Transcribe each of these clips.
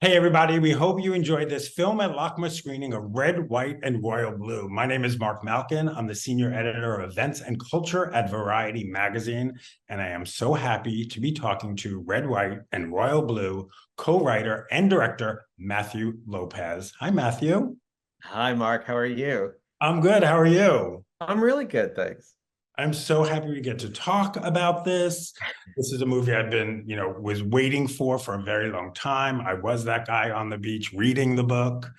Hey, everybody. We hope you enjoyed this film at LACMA screening of Red, White, and Royal Blue. My name is Mark Malkin. I'm the senior editor of events and culture at Variety Magazine, and I am so happy to be talking to Red, White, and Royal Blue co-writer and director Matthew López. Hi, Matthew. Hi, Mark. How are you? I'm good. How are you? I'm really good, thanks. I'm so happy we get to talk about this. This is a movie I've been, was waiting for a very long time. I was that guy on the beach reading the book.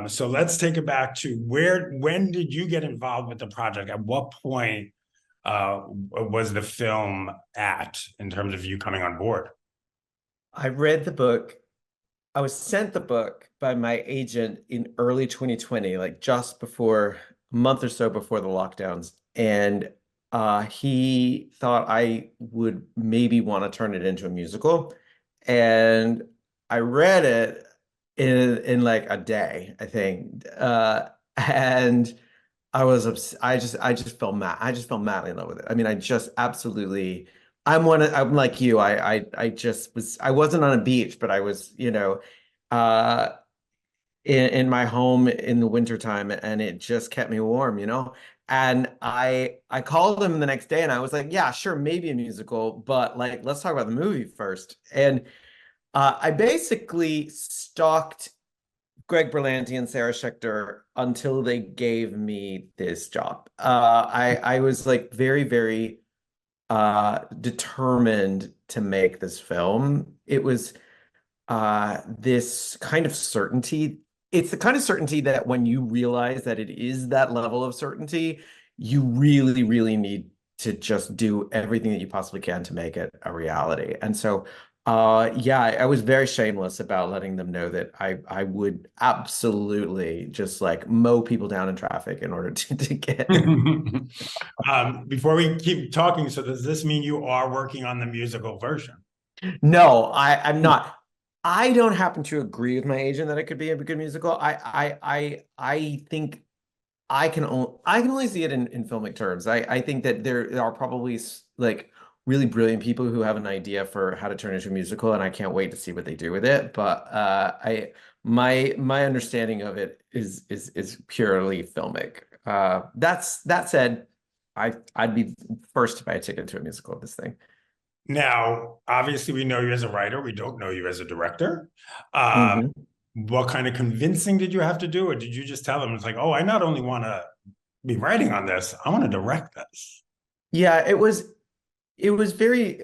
So let's take it back to when did you get involved with the project? At what point was the film at in terms of you coming on board? I read the book. I was sent the book by my agent in early 2020, like just before a month or so before the lockdowns. And he thought I would maybe want to turn it into a musical. And I read it in like a day, I think. And I just fell mad. I just fell madly in love with it. I mean, I just absolutely I'm like you. I wasn't on a beach, but I was, uh in my home in the wintertime, and it just kept me warm. And I called him the next day and I was like, yeah, sure, maybe a musical, but like let's talk about the movie first. And I basically stalked Greg Berlanti and Sarah Schechter until they gave me this job. I was like very, very determined to make this film. It was this kind of certainty. It's the kind of certainty that when you realize that it is that level of certainty, you really, really need to just do everything that you possibly can to make it a reality. And so, yeah, I was very shameless about letting them know that I would absolutely just like mow people down in traffic in order to get. Before we keep talking, so does this mean you are working on the musical version? No, I'm not. I don't happen to agree with my agent that it could be a good musical. I think I can only see it in filmic terms. I think that there are probably like really brilliant people who have an idea for how to turn it into a musical, and I can't wait to see what they do with it. But I my understanding of it is purely filmic. That said, I'd be first to buy a ticket to a musical of this thing. Now, obviously, we know you as a writer. We don't know you as a director. Uh, Mhm. what kind of convincing did you have to do? Or did you just tell them, it's like, oh, I not only want to be writing on this, I want to direct this? Yeah, it was very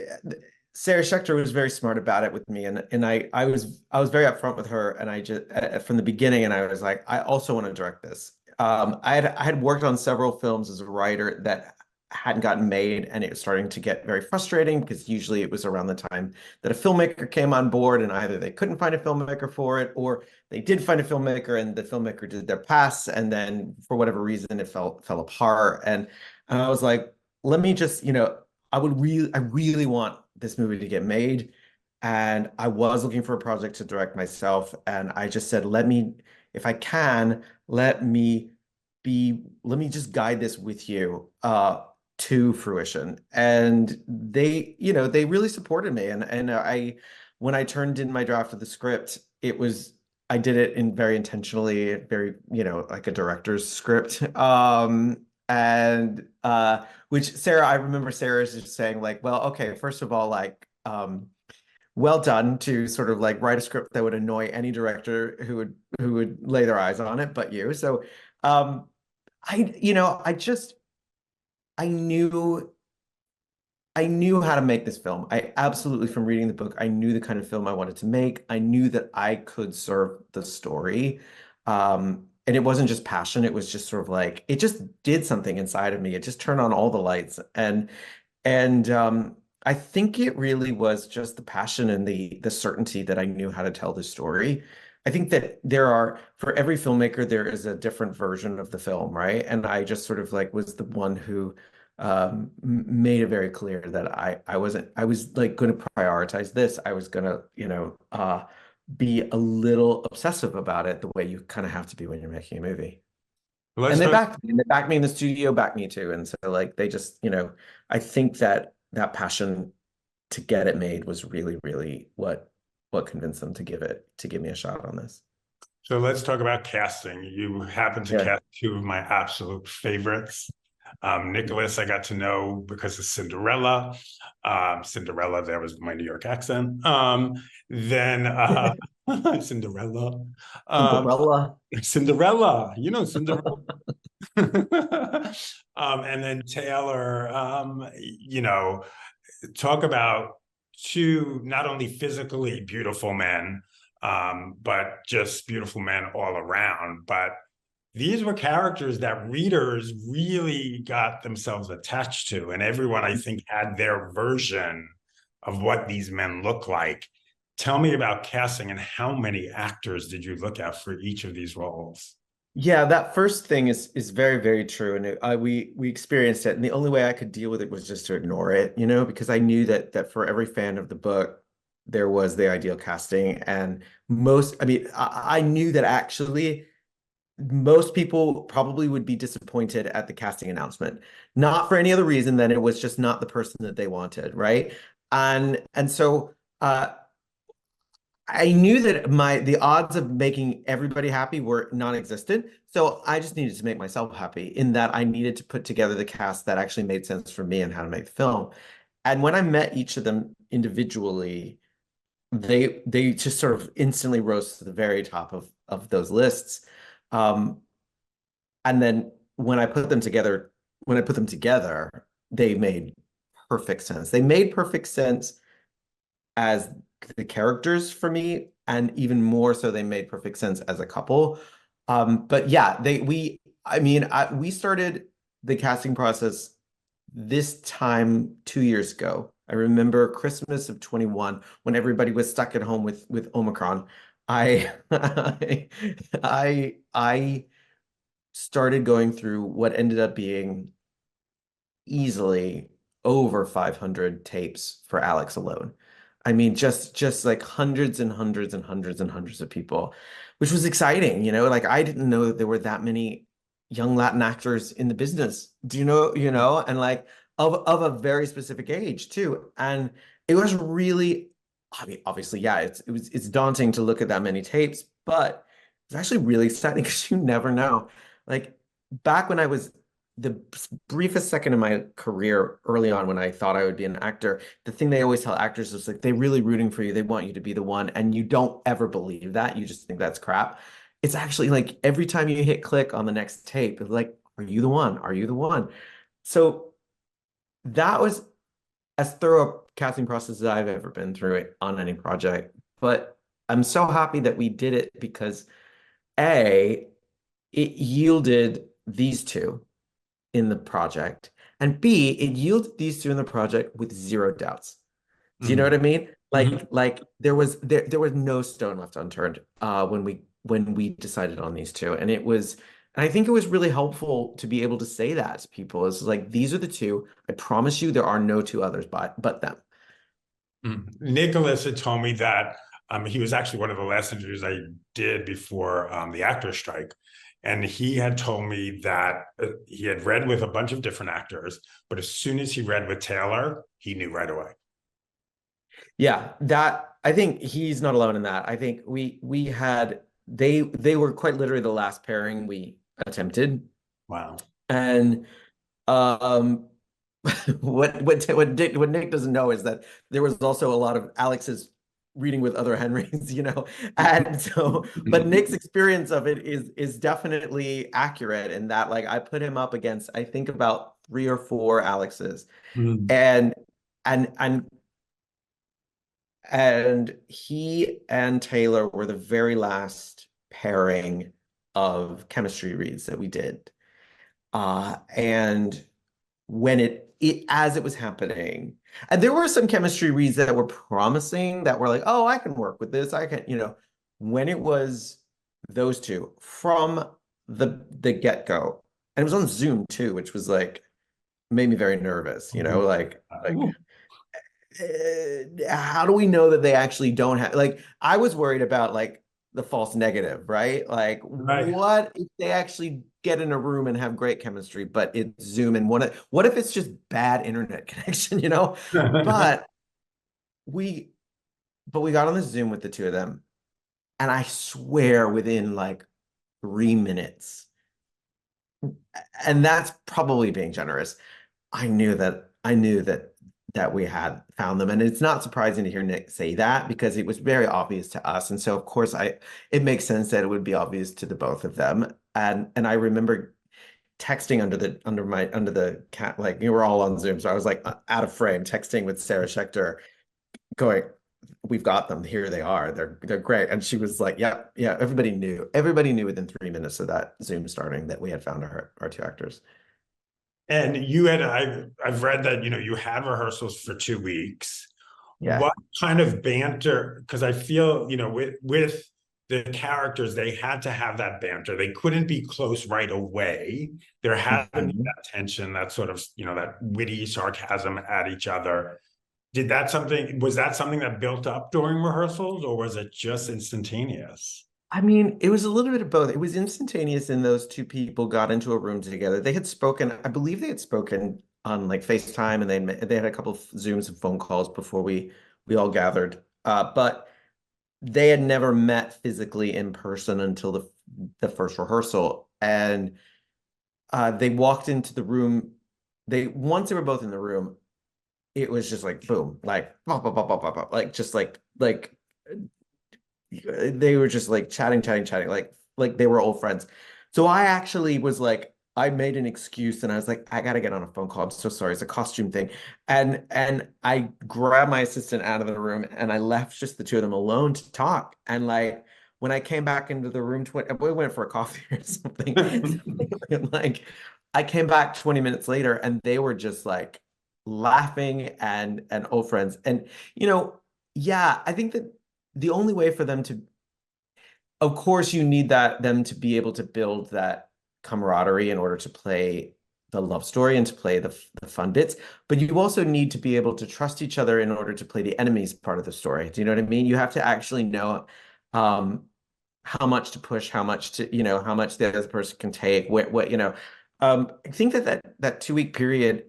Sarah Schechter was very smart about it with me, and I was very upfront with her, and I just from the beginning, and I was like, I also want to direct this. I had worked on several films as a writer that hadn't gotten made, and it was starting to get very frustrating because usually it was around the time that a filmmaker came on board, and either they couldn't find a filmmaker for it, or they did find a filmmaker, and the filmmaker did their pass, and then for whatever reason it fell apart, and I was like, let me just, I really want this movie to get made. And I was looking for a project to direct myself. And I just said, if I can, let me just guide this with you to fruition. And they really supported me. And when I turned in my draft of the script, I did it in very intentionally, very, like a director's script. And which Sarah, I remember Sarah's just saying like, well, okay, first of all, like, well done to sort of like write a script that would annoy any director who would lay their eyes on it, but you. So, um, I knew I knew how to make this film. I absolutely, from reading the book, I knew the kind of film I wanted to make. I knew that I could serve the story. And it wasn't just passion, it was just sort of like it just did something inside of me. It just turned on all the lights. And I think it really was just the passion and the certainty that I knew how to tell the story. I think that for every filmmaker, there is a different version of the film, right? And I just sort of like was the one who made it very clear that I was like going to prioritize this. I was going to, be a little obsessive about it the way you kind of have to be when you're making a movie. Let's And they start. backed me. And they backed me in the studio, backed me too. And so like they just, I think that passion to get it made was really, really what what convinced them to give me a shot on this. So let's talk about casting. You happen to cast two of my absolute favorites. Nicholas, I got to know because of Cinderella. Cinderella, there was my New York accent. Then Cinderella. Cinderella. Cinderella, you know, Cinderella. And then Taylor, you know, talk about two not only physically beautiful men, but just beautiful men all around. But these were characters that readers really got themselves attached to, and everyone, I think, had their version of what these men look like. Tell me about casting, and how many actors did you look at for each of these roles? Yeah, that first thing is very, very true, and we experienced it, and the only way I could deal with it was just to ignore it, you know, because I knew that for every fan of the book, there was the ideal casting, and I knew that actually most people probably would be disappointed at the casting announcement, not for any other reason than it was just not the person that they wanted, right? And so I knew that the odds of making everybody happy were non-existent. So I just needed to make myself happy, in that I needed to put together the cast that actually made sense for me and how to make the film. And when I met each of them individually, they just sort of instantly rose to the very top of those lists. And then when I put them together, they made perfect sense. They made perfect sense as the characters for me, and even more so, they made perfect sense as a couple. But yeah, we started the casting process this time 2 years ago. I remember Christmas of 21, when everybody was stuck at home with Omicron. I I started going through what ended up being easily over 500 tapes for Alex alone. I mean, just like hundreds and hundreds and hundreds and hundreds of people, which was exciting, you know, like I didn't know that there were that many young Latin actors in the business. Do you know, and like of a very specific age too. And it was really, I mean, obviously, yeah, it's daunting to look at that many tapes, but it's actually really exciting because you never know. Like back when I was the briefest second in my career early on, when I thought I would be an actor, the thing they always tell actors is like, they're really rooting for you. They want you to be the one. And you don't ever believe that. You just think that's crap. It's actually like every time you hit click on the next tape, it's like, are you the one? Are you the one? So that was as thorough a casting process as I've ever been through it on any project. But I'm so happy that we did it because A, it yielded these two in the project, and B, it yielded these two in the project with zero doubts. Do you know what I mean? Like there was no stone left unturned when we decided on these two, and I think it was really helpful to be able to say that to people. It's like, these are the two. I promise you, there are no two others but them. Nicholas had told me that he was actually one of the last interviews I did before the actor strike. And he had told me that he had read with a bunch of different actors, but as soon as he read with Taylor, he knew right away. Yeah, I think he's not alone in that. I think we had, they were quite literally the last pairing we attempted. Wow. And what Nick doesn't know is that there was also a lot of Alex's reading with other Henrys, you know, and so, but Nick's experience of it is definitely accurate in that, like, I put him up against, I think, about 3 or 4 Alexes, and he and Taylor were the very last pairing of chemistry reads that we did, and when as it was happening. And there were some chemistry reads that were promising, that were like, oh, I can work with this. I can, you know, when it was those two from the get-go, and it was on Zoom too, which was like, made me very nervous, you know, like how do we know that they actually don't have, like, I was worried about like the false negative, right? Like, what if they actually get in a room and have great chemistry, but it's Zoom, and what if it's just bad internet connection, you know? But but we got on the Zoom with the two of them, and I swear within like 3 minutes, and that's probably being generous. I knew that we had found them, and it's not surprising to hear Nick say that because it was very obvious to us, and so of course it makes sense that it would be obvious to the both of them. And I remember texting under the cat, like you were all on Zoom, so I was like out of frame texting with Sarah Schechter, going, "We've got them. Here they are. They're great." And she was like, "Yeah, yeah." Everybody knew. Everybody knew within 3 minutes of that Zoom starting that we had found our two actors. And I've read that, you had rehearsals for 2 weeks. Yeah. What kind of banter? Because I feel, with the characters, they had to have that banter. They couldn't be close right away. There had to be Mhm. that tension, that sort of, that witty sarcasm at each other. Was that something that built up during rehearsals, or was it just instantaneous? I mean, it was a little bit of both. It was instantaneous, and those two people got into a room together. They had spoken, I believe they had spoken on like FaceTime, and they had a couple of Zooms and phone calls before we all gathered. But they had never met physically in person until the first rehearsal. And they walked into the room. Once they were both in the room, it was just like boom, like pop, pop, pop, pop, pop, pop, like just like they were just like chatting, like they were old friends. So I actually was like, I made an excuse and I was like, I gotta get on a phone call. I'm so sorry. It's a costume thing. And I grabbed my assistant out of the room and I left just the two of them alone to talk. And like when I came back into the room, we went for a coffee or something. And like I came back 20 minutes later and they were just like laughing and old friends. And yeah, I think that the only way for them to, of course, you need them to be able to build that camaraderie in order to play the love story and to play the fun bits. But you also need to be able to trust each other in order to play the enemies part of the story. Do you know what I mean? You have to actually know how much to push, how much how much the other person can take. I think that 2 week period,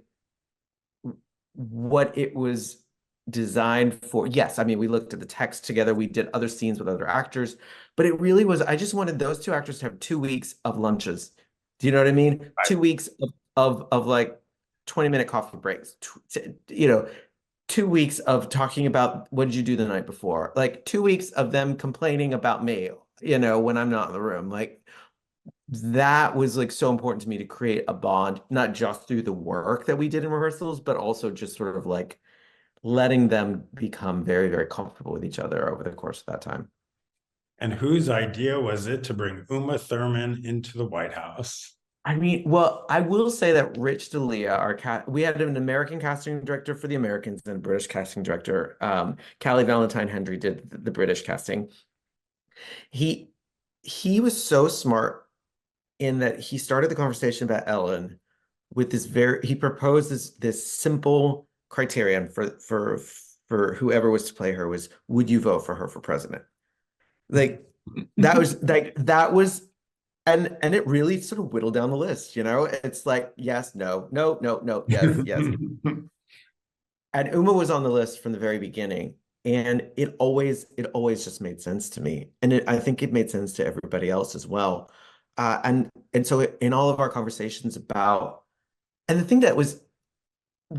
what it was designed for. Yes, I mean, we looked at the text together, we did other scenes with other actors, but it really was, I just wanted those two actors to have 2 weeks of lunches. Do you know what I mean? Right. 2 weeks of like 20-minute coffee breaks, 2 weeks of talking about what did you do the night before, like 2 weeks of them complaining about me, when I'm not in the room. Like that was like so important to me to create a bond, not just through the work that we did in rehearsals, but also just sort of like letting them become very, very comfortable with each other over the course of that time. And whose idea was it to bring Uma Thurman into the White House? I mean, well, I will say that Rich D'Elia, we had an American casting director for the Americans and a British casting director. Callie Valentine Hendry did the British casting. He was so smart in that he started the conversation about Ellen with he proposed this simple criterion for whoever was to play her was, would you vote for her for president? Like that was and it really sort of whittled down the list, It's like yes, no, no, no, no, yes, yes. And Uma was on the list from the very beginning, and it always just made sense to me, and I think it made sense to everybody else as well. And so in all of our conversations and the thing that was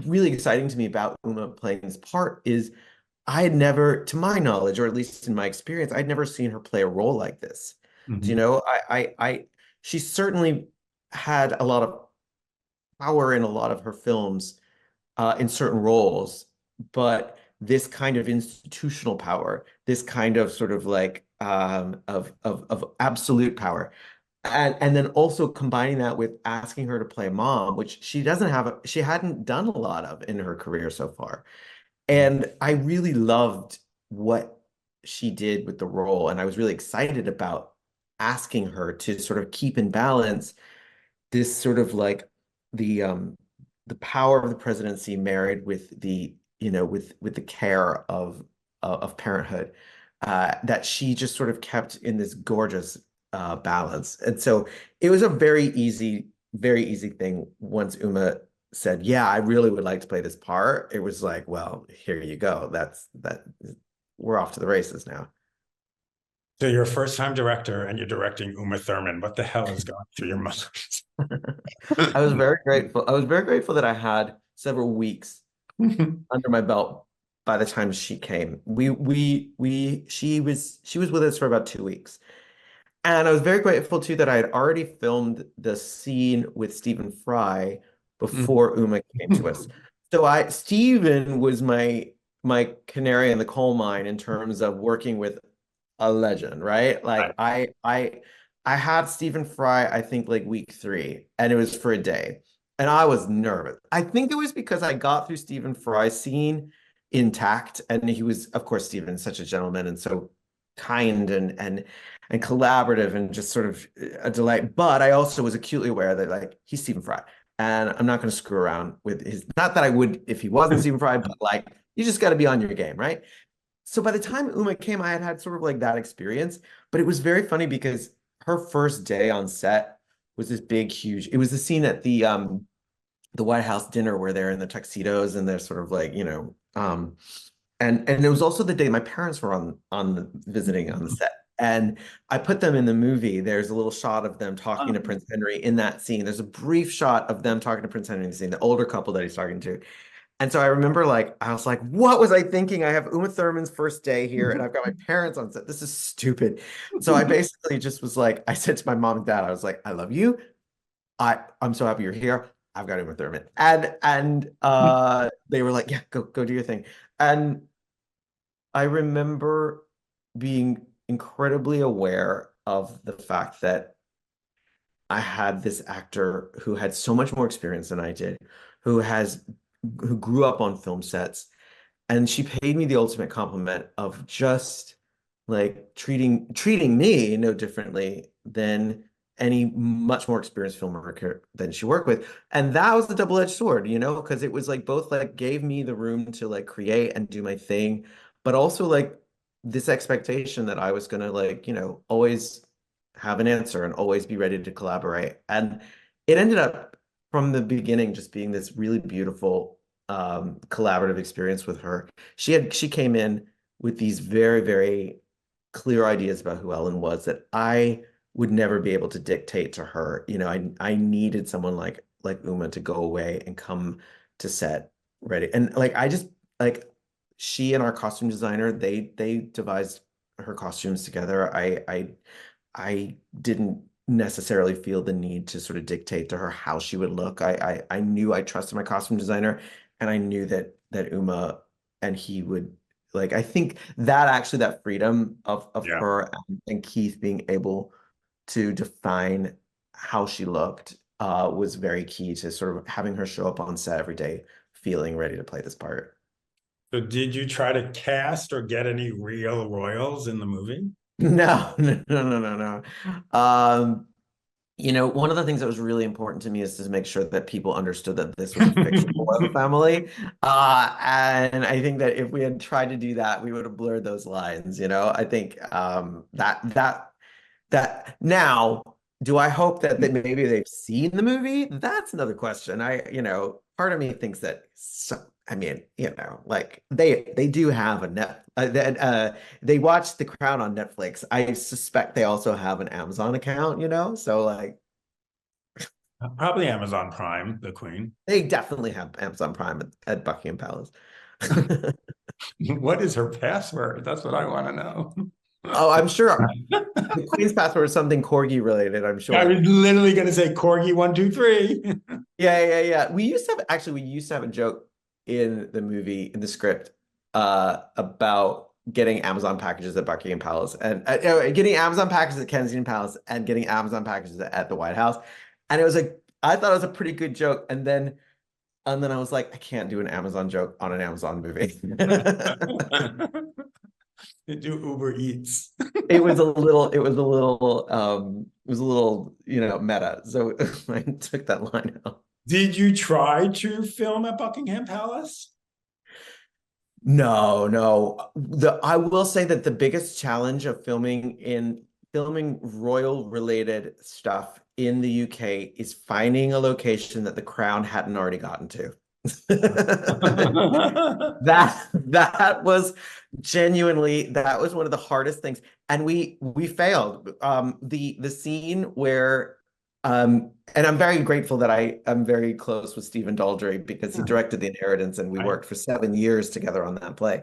really exciting to me about Uma playing this part is I had never, to my knowledge, or at least in my experience, I'd never seen her play a role like this. Do you Mhm. know? She certainly had a lot of power in a lot of her films, in certain roles, but this kind of institutional power, this kind of sort of like of absolute power, and then also combining that with asking her to play a mom, which she hadn't done a lot of in her career so far. And I really loved what she did with the role, and I was really excited about asking her to sort of keep in balance this sort of like the power of the presidency married with with the care of parenthood, that she just sort of kept in this gorgeous balance. And so it was a very easy thing once Uma said, "Yeah, I really would like to play this part." It was like, well, here you go. That we're off to the races now. So you're a first-time director and you're directing Uma Thurman. What the hell is going through your mind? I was very grateful. I was very grateful that I had several weeks under my belt by the time she came. She was with us for about 2 weeks. And I was very grateful too that I had already filmed the scene with Stephen Fry before Uma came to us. So Stephen was my canary in the coal mine in terms of working with a legend, right? Like I had Stephen Fry, I think like week 3, and it was for a day. And I was nervous. I think it was because I got through Stephen Fry's scene intact. And he was, of course, Stephen, such a gentleman and so kind and collaborative and just sort of a delight. But I also was acutely aware that like he's Stephen Fry. And I'm not going to screw around with his, not that I would if he wasn't Stephen Fry, but like you just got to be on your game, right? So by the time Uma came, I had sort of like that experience, but it was very funny because her first day on set was this big, huge, it was the scene at the White House dinner where they're in the tuxedos and they're sort of like, you know, and it was also the day my parents were visiting on the set. And I put them in the movie. There's a little shot of them talking to Prince Henry in that scene. There's a brief shot of them talking to Prince Henry in the scene, the older couple that he's talking to. And so I remember like, I was like, what was I thinking? I have Uma Thurman's first day here and I've got my parents on set. This is stupid. So I basically just was like, I said to my mom and dad, I was like, I love you. I'm so happy you're here. I've got Uma Thurman. And they were like, yeah, go do your thing. And I remember being incredibly aware of the fact that I had this actor who had so much more experience than I did, who grew up on film sets, and she paid me the ultimate compliment of just like treating me no differently than any much more experienced filmmaker than she worked with. And that was the double-edged sword, you know, because it was like both like gave me the room to like create and do my thing, but also like this expectation that I was gonna like, you know, always have an answer and always be ready to collaborate. And it ended up from the beginning just being this really beautiful collaborative experience with her. She came in with these very, very clear ideas about who Ellen was that I would never be able to dictate to her. You know, I needed someone like Uma to go away and come to set ready. And like I just like she and our costume designer, they devised her costumes together. I didn't necessarily feel the need to sort of dictate to her how she would look. I knew I trusted my costume designer, and I knew that Uma and he would like. I think that actually that freedom of her and Keith being able to define how she looked was very key to sort of having her show up on set every day feeling ready to play this part. So did you try to cast or get any real royals in the movie? No. You know, one of the things that was really important to me is to make sure that people understood that this was a fictional royal family. And I think that if we had tried to do that, we would have blurred those lines, you know? I think that now, do I hope that maybe they've seen the movie? That's another question. You know, part of me thinks that I mean, you know, like they do have they watch The Crown on Netflix. I suspect they also have an Amazon account, you know? So like probably Amazon Prime, the Queen. they definitely have Amazon Prime at Buckingham Palace. What is her password? That's what I want to know. Oh, I'm sure the Queen's password is something corgi related, I'm sure. I was literally going to say corgi 123. Yeah. We used to have a joke in the movie, in the script, about getting Amazon packages at Buckingham Palace and getting Amazon packages at Kensington Palace and getting Amazon packages at the White House. And it was like, I thought it was a pretty good joke. And then I was like, I can't do an Amazon joke on an Amazon movie. They do Uber Eats. It was a little, you know, meta. So I took that line out. Did you try to film at Buckingham Palace? No. I will say that the biggest challenge of filming royal related stuff in the UK is finding a location that the Crown hadn't already gotten to. That was genuinely, that was one of the hardest things. And we failed. The scene where and I'm very grateful that I'm very close with Stephen Daldry because he directed The Inheritance and we worked for 7 years together on that play.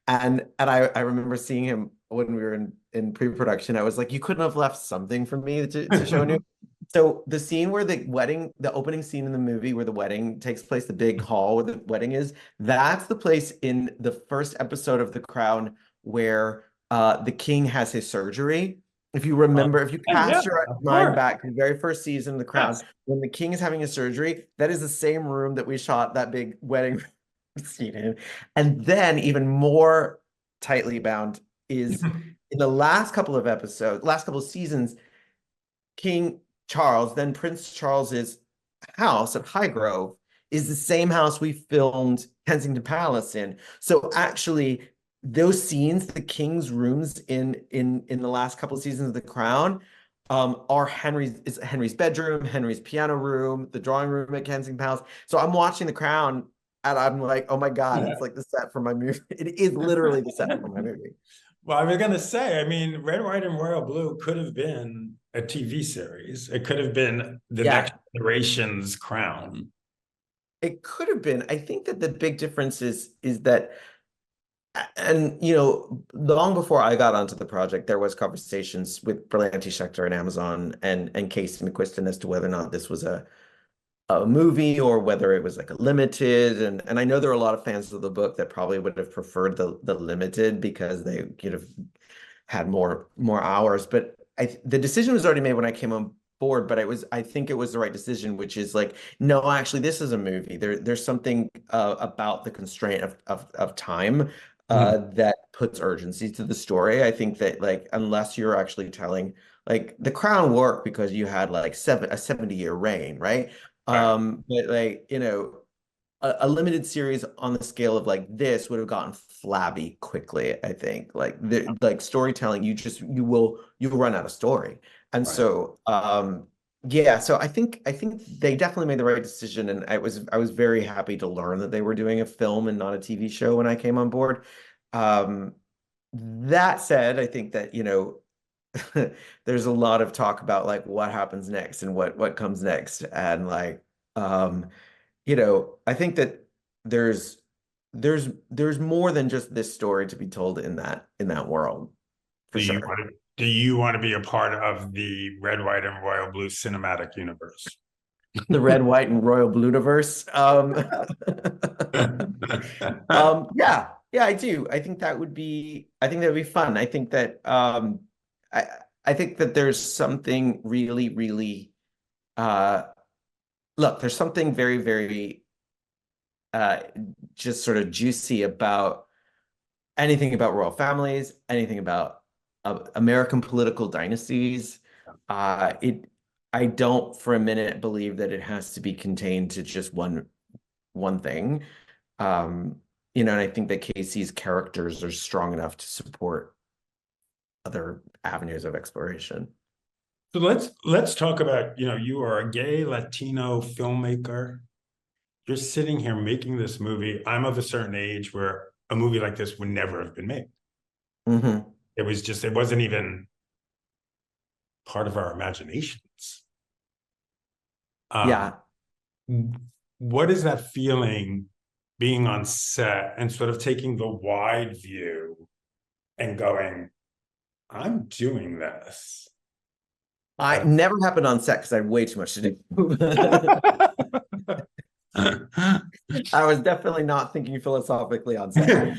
And I remember seeing him when we were in pre-production. I was like, you couldn't have left something for me to show you. So the scene where the opening scene in the movie where the wedding takes place, the big hall where the wedding is, that's the place in the first episode of The Crown where the king has his surgery. If you remember, if you cast your mind back to the very first season of The Crown, when the king is having his surgery, that is the same room that we shot that big wedding scene in. And then even more tightly bound is in the last couple of episodes, last couple of seasons, King Charles, then Prince Charles's house at Highgrove is the same house we filmed Kensington Palace in. So actually, those scenes, the king's rooms in the last couple of seasons of The Crown, are Henry's bedroom, Henry's piano room, the drawing room at Kensington Palace. So I'm watching The Crown and I'm like, oh my God, it's like the set for my movie. It is literally the set for my movie. Well, I was going to say, I mean, Red, White, and Royal Blue could have been a TV series. It could have been the next generation's Crown. It could have been. I think that the big difference is that, and you know, long before I got onto the project, there was conversations with Berlanti Schechter and Amazon and Casey McQuiston as to whether or not this was a movie or whether it was like a limited. And I know there are a lot of fans of the book that probably would have preferred the limited because they could have had more hours. But the decision was already made when I came on board, but I think it was the right decision, which is like, no, actually, this is a movie. There's something about the constraint of time that puts urgency to the story. I think that like, unless you're actually telling, like The Crown worked because you had like a 70-year reign, right? But like, you know, a limited series on the scale of like this would have gotten flabby quickly, I think. Like storytelling, you'll run out of story. And so yeah, so I think they definitely made the right decision, and I was very happy to learn that they were doing a film and not a TV show when I came on board. That said, I think that, you know, there's a lot of talk about like what happens next and what comes next. And like, you know, I think that there's more than just this story to be told in that world, for sure. Do you want to be a part of the Red, White, and Royal Blue cinematic universe? The Red, White, and Royal Blue-verse. Yeah, I do. I think that would be fun. I think that I think that there's something really, really look, there's something very, very just sort of juicy about anything about royal families, anything about American political dynasties. I don't for a minute believe that it has to be contained to just one thing. You know, and I think that Casey's characters are strong enough to support other avenues of exploration. So let's talk about, you know, you are a gay Latino filmmaker. You're sitting here making this movie. I'm of a certain age where a movie like this would never have been made. It wasn't even part of our imaginations. Yeah. What is that feeling being on set and sort of taking the wide view and going, I'm doing this? I never happened on set because I had way too much to do. I was definitely not thinking philosophically on set.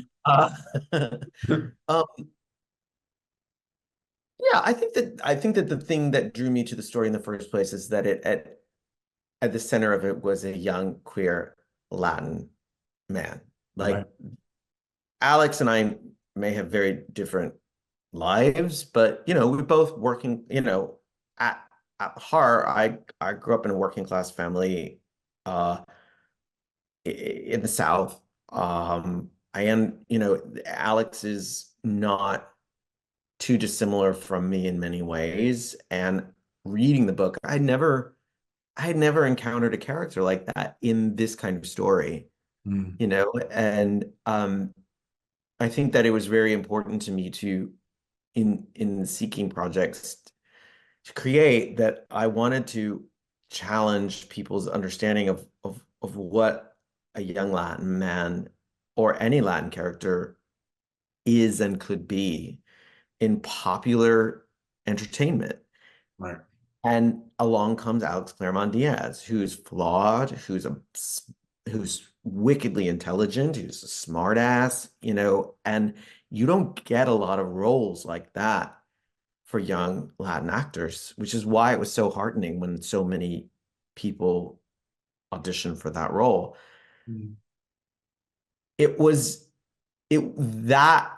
Yeah, I think that the thing that drew me to the story in the first place is that at the center of it was a young queer Latin man. Like Alex and I may have very different lives, but you know, we're both working, you know, at heart, I grew up in a working class family in the South. You know, Alex is not too dissimilar from me in many ways. And reading the book, I had never encountered a character like that in this kind of story. Mm. you know, and I think that it was very important to me to in seeking projects to create that I wanted to challenge people's understanding of what a young Latin man or any Latin character is and could be in popular entertainment. Right. And along comes Alex Claremont Diaz, who's flawed, who's wickedly intelligent, who's a smart ass, you know, and you don't get a lot of roles like that for young Latin actors, which is why it was so heartening when so many people auditioned for that role. Mm. It was that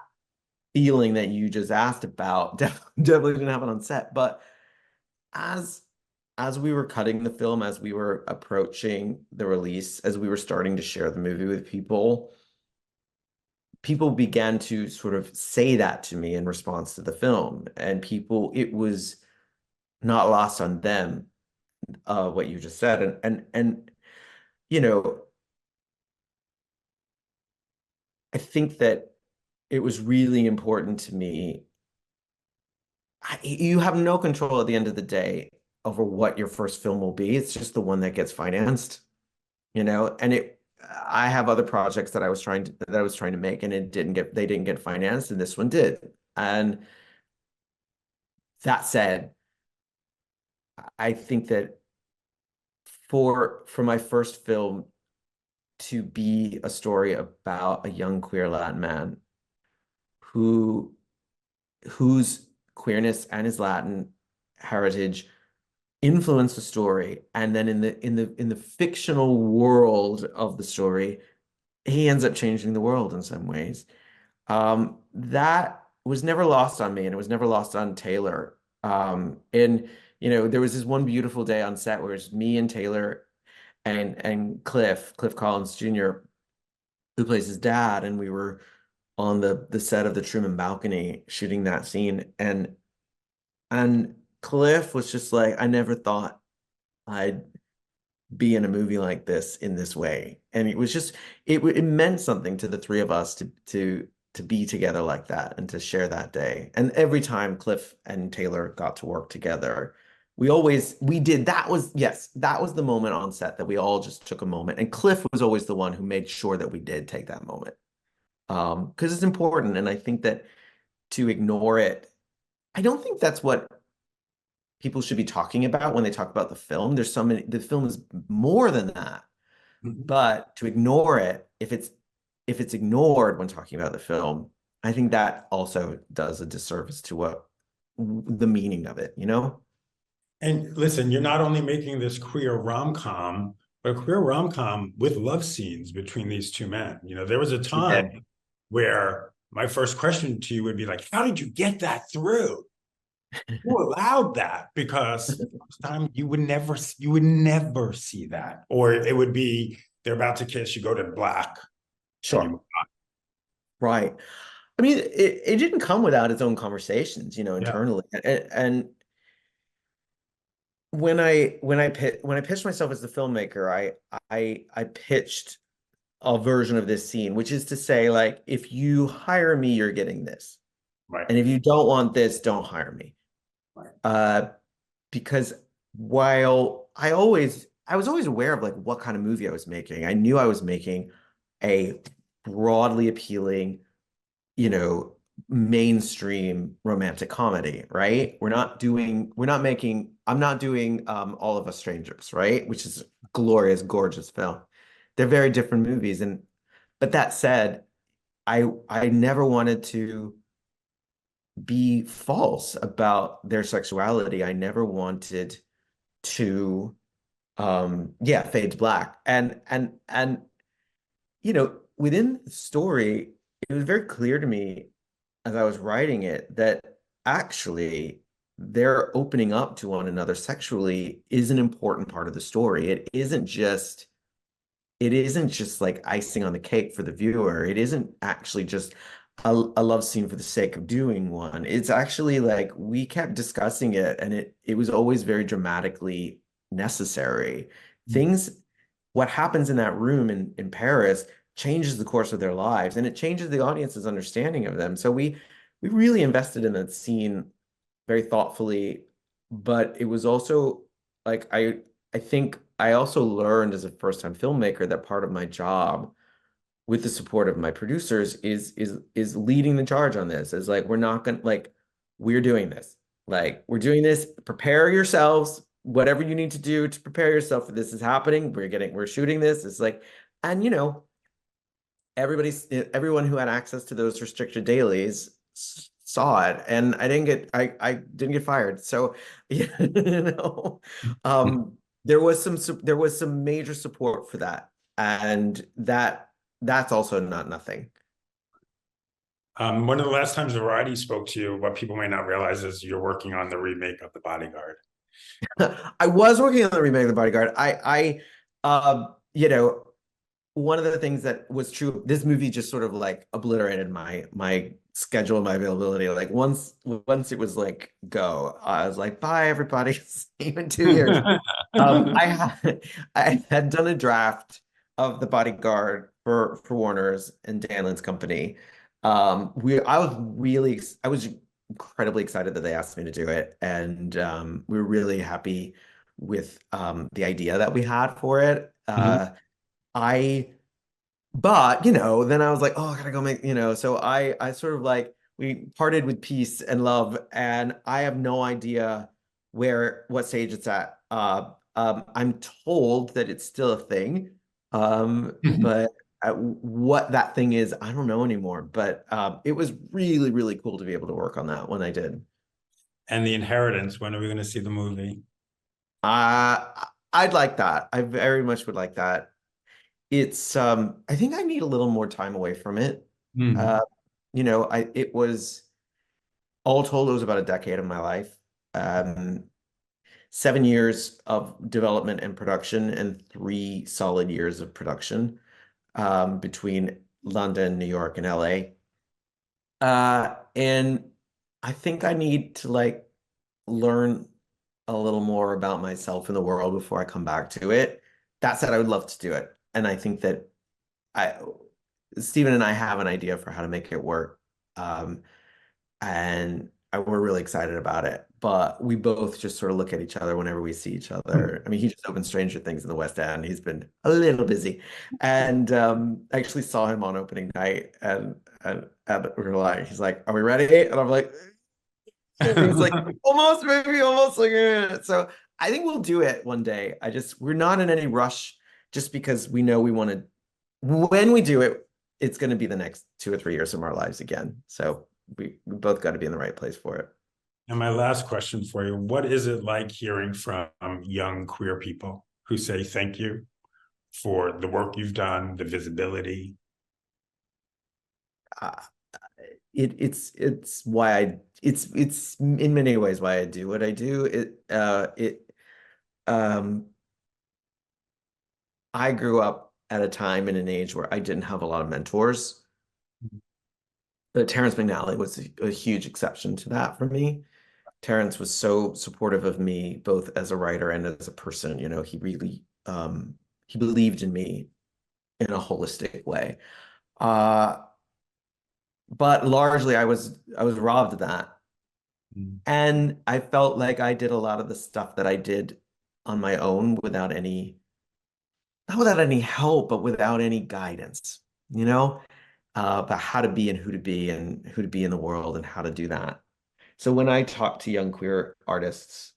feeling that you just asked about definitely didn't happen on set, but as as we were cutting the film, as we were approaching the release, as we were starting to share the movie with people, people began to sort of say that to me in response to the film. And it was not lost on them, what you just said. And you know, I think that it was really important to me. You have no control at the end of the day over what your first film will be. It's just the one that gets financed, you know, and I have other projects that I was trying to make and they didn't get financed and this one did. And that said, I think that for my first film to be a story about a young queer Latin man who whose queerness and his Latin heritage influence the story, and then in the fictional world of the story, he ends up changing the world in some ways. That was never lost on me, and it was never lost on Taylor. And you know, there was this one beautiful day on set where it's me and Taylor and Cliff Collins Jr., who plays his dad, and we were on the set of the Truman balcony shooting that scene, and Cliff was just like, I never thought I'd be in a movie like this in this way. And it was just it meant something to the three of us to be together like that and to share that day. And every time Cliff and Taylor got to work together, we did that was yes, that was the moment on set that we all just took a moment. And Cliff was always the one who made sure that we did take that moment. Because it's important. And I think that to ignore it, I don't think that's what people should be talking about when they talk about the film. The film is more than that. Mhm. But to ignore it, if it's ignored when talking about the film, I think that also does a disservice to what the meaning of it, you know? And listen, you're not only making this queer rom-com, but a queer rom-com with love scenes between these two men. You know, there was a Yeah, time where my first question to you would be like, how did you get that through? Who allowed that? Because most time you would never see that. Or it would be they're about to kiss, you go to black, and sure. you Right. I mean, it didn't come without its own conversations, you know, yeah, internally. And when I pitched myself as the filmmaker, I pitched a version of this scene, which is to say, like, if you hire me, you're getting this. right, And if you don't want this, don't hire me. right. Uh, because while I was always aware of like what kind of movie I was making. I knew I was making a broadly appealing, you know, mainstream romantic comedy, right? I'm not doing All of Us Strangers, right? Which is a glorious, gorgeous film. They're very different movies. And but that said, I never wanted to be false about their sexuality. I never wanted to yeah, fade to black. And you know, within the story, it was very clear to me as I was writing it that actually their opening up to one another sexually is an important part of the story. It isn't just like icing on the cake for the viewer. It isn't actually just a love scene for the sake of doing one. It's actually like we kept discussing it and it was always very dramatically necessary. Things what happens in that room in Paris changes the course of their lives, and it changes the audience's understanding of them. So we really invested in that scene very thoughtfully, but it was also like I think I also learned as a first-time filmmaker that part of my job with the support of my producers is leading the charge on this. Is like, we're not gonna, like, we're doing this. Like, we're doing this. Prepare yourselves, whatever you need to do to prepare yourself for this is happening. We're shooting this. It's like, and everyone who had access to those restricted dailies saw it, and I didn't get fired. So, there was some major support for that, and that's also not nothing. One of the last times Variety spoke to you, what people may not realize is you're working on the remake of The Bodyguard. I was working on the remake of The Bodyguard. One of the things that was true, this movie just sort of like obliterated my schedule and my availability. Like once it was like go, I was like, bye everybody, see you in 2 years. I had done a draft of The Bodyguard for Warner's and Dan Lin's company. I was incredibly excited that they asked me to do it, and we were really happy with the idea that we had for it. But then I was like, oh, I gotta go make, so I sort of like, we parted with peace and love, and I have no idea what stage it's at. I'm told that it's still a thing, but what that thing is, I don't know anymore. But it was really, really cool to be able to work on that when I did. And The Inheritance, when are we going to see the movie? I'd like that. I very much would like that. It's I think I need a little more time away from it. It was, all told, it was about a decade of my life. 7 years of development and production and 3 solid years of production between London, New York, and LA. And I think I need to like learn a little more about myself in the world before I come back to it. That said, I would love to do it. And I think that Stephen and I have an idea for how to make it work. And we're really excited about it. But we both just sort of look at each other whenever we see each other. I mean, he just opened Stranger Things in the West End. He's been a little busy. And I actually saw him on opening night, and we were like, he's like, are we ready? And I'm like, he's like, almost, maybe, almost, like, so I think we'll do it one day. We're not in any rush, just because we know we want to, when we do it, it's going to be the next 2 or 3 years of our lives again. So we both got to be in the right place for it. And my last question for you, what is it like hearing from young queer people who say thank you for the work you've done, the visibility? It's in many ways why I do what I do. I grew up at a time in an age where I didn't have a lot of mentors. But Terrence McNally was a huge exception to that for me. Terrence was so supportive of me, both as a writer and as a person. He really he believed in me in a holistic way. But largely I was robbed of that. And I felt like I did a lot of the stuff that I did on my own without any, not without any help, but without any guidance, about how to be and who to be in the world and how to do that. So when I talk to young queer artists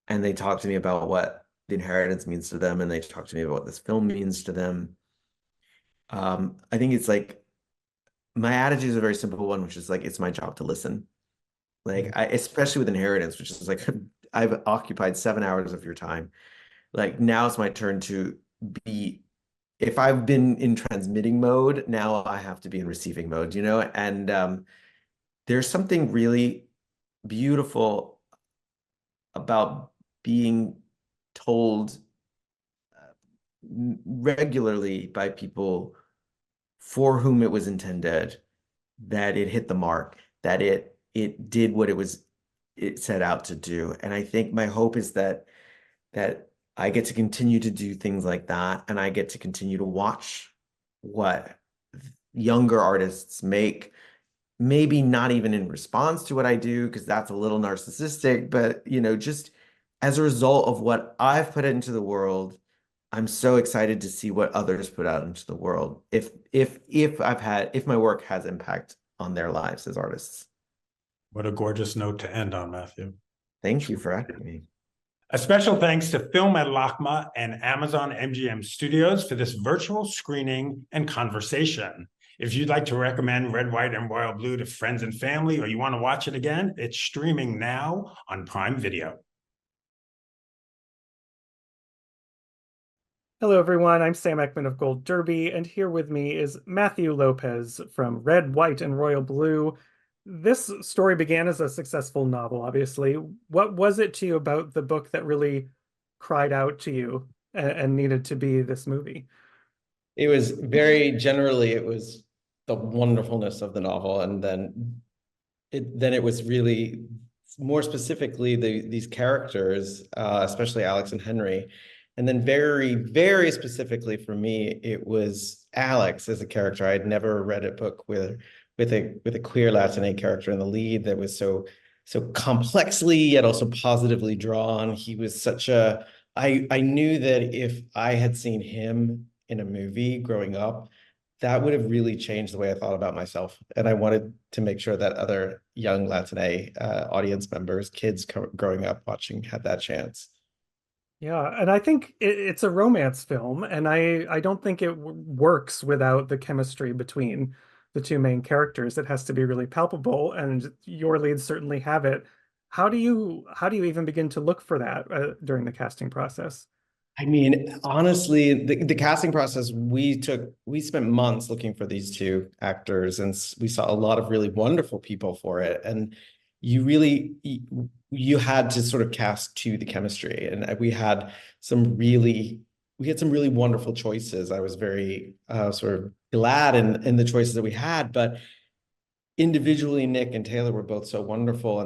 and they talk to me about what The Inheritance means to them, and they talk to me about what this film means to them, I think it's like, my attitude is a very simple one, which is like, it's my job to listen. Like, especially with Inheritance, which is like, I've occupied 7 hours of your time. Like, now it's my turn to be, if I've been in transmitting mode, now I have to be in receiving mode, and there's something really beautiful about being told regularly by people for whom it was intended that it hit the mark, that it did what it set out to do. And I think my hope is that I get to continue to do things like that, and I get to continue to watch what younger artists make, maybe not even in response to what I do, because that's a little narcissistic, but just as a result of what I've put into the world, I'm so excited to see what others put out into the world. If my work has impact on their lives as artists. What a gorgeous note to end on, Matthew. Thank you for having me. A special thanks to Film at LACMA and Amazon MGM Studios for this virtual screening and conversation. If you'd like to recommend Red, White, and Royal Blue to friends and family, or you want to watch it again, it's streaming now on Prime Video. Hello, everyone. I'm Sam Ekman of GoldDerby, and here with me is Matthew López from Red, White, and Royal Blue. This story began as a successful novel, obviously. What was it to you about the book that really cried out to you and needed to be this movie? It was very generally, it was the wonderfulness of the novel, and then it was really more specifically these characters, especially Alex and Henry. And then very, very specifically for me, it was Alex as a character. I had never read a book with a queer Latinx character in the lead that was so complexly yet also positively drawn. He was such a I knew that if I had seen him in a movie growing up, that would have really changed the way I thought about myself. And I wanted to make sure that other young Latinx audience members, kids growing up watching, had that chance. Yeah, and I think it's a romance film, and I don't think it works without the chemistry between the two main characters. It has to be really palpable, and your leads certainly have it. How do you even begin to look for that during the casting process? I mean, honestly, the casting process, we spent months looking for these two actors, and we saw a lot of really wonderful people for it. And you had to sort of cast to the chemistry, and we had some really wonderful choices. I was very sort of glad in the choices that we had, but individually, Nick and Taylor were both so wonderful,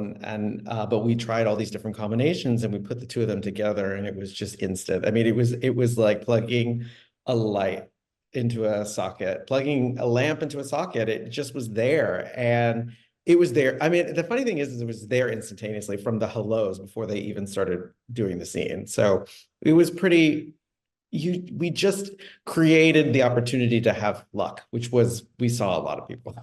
but we tried all these different combinations, and we put the two of them together, and it was just instant. I mean, it was like plugging a light into a socket, plugging a lamp into a socket. It just was there, and it was there. I mean, the funny thing is it was there instantaneously from the hellos before they even started doing the scene. So it was pretty. We just created the opportunity to have luck, which was we saw a lot of people.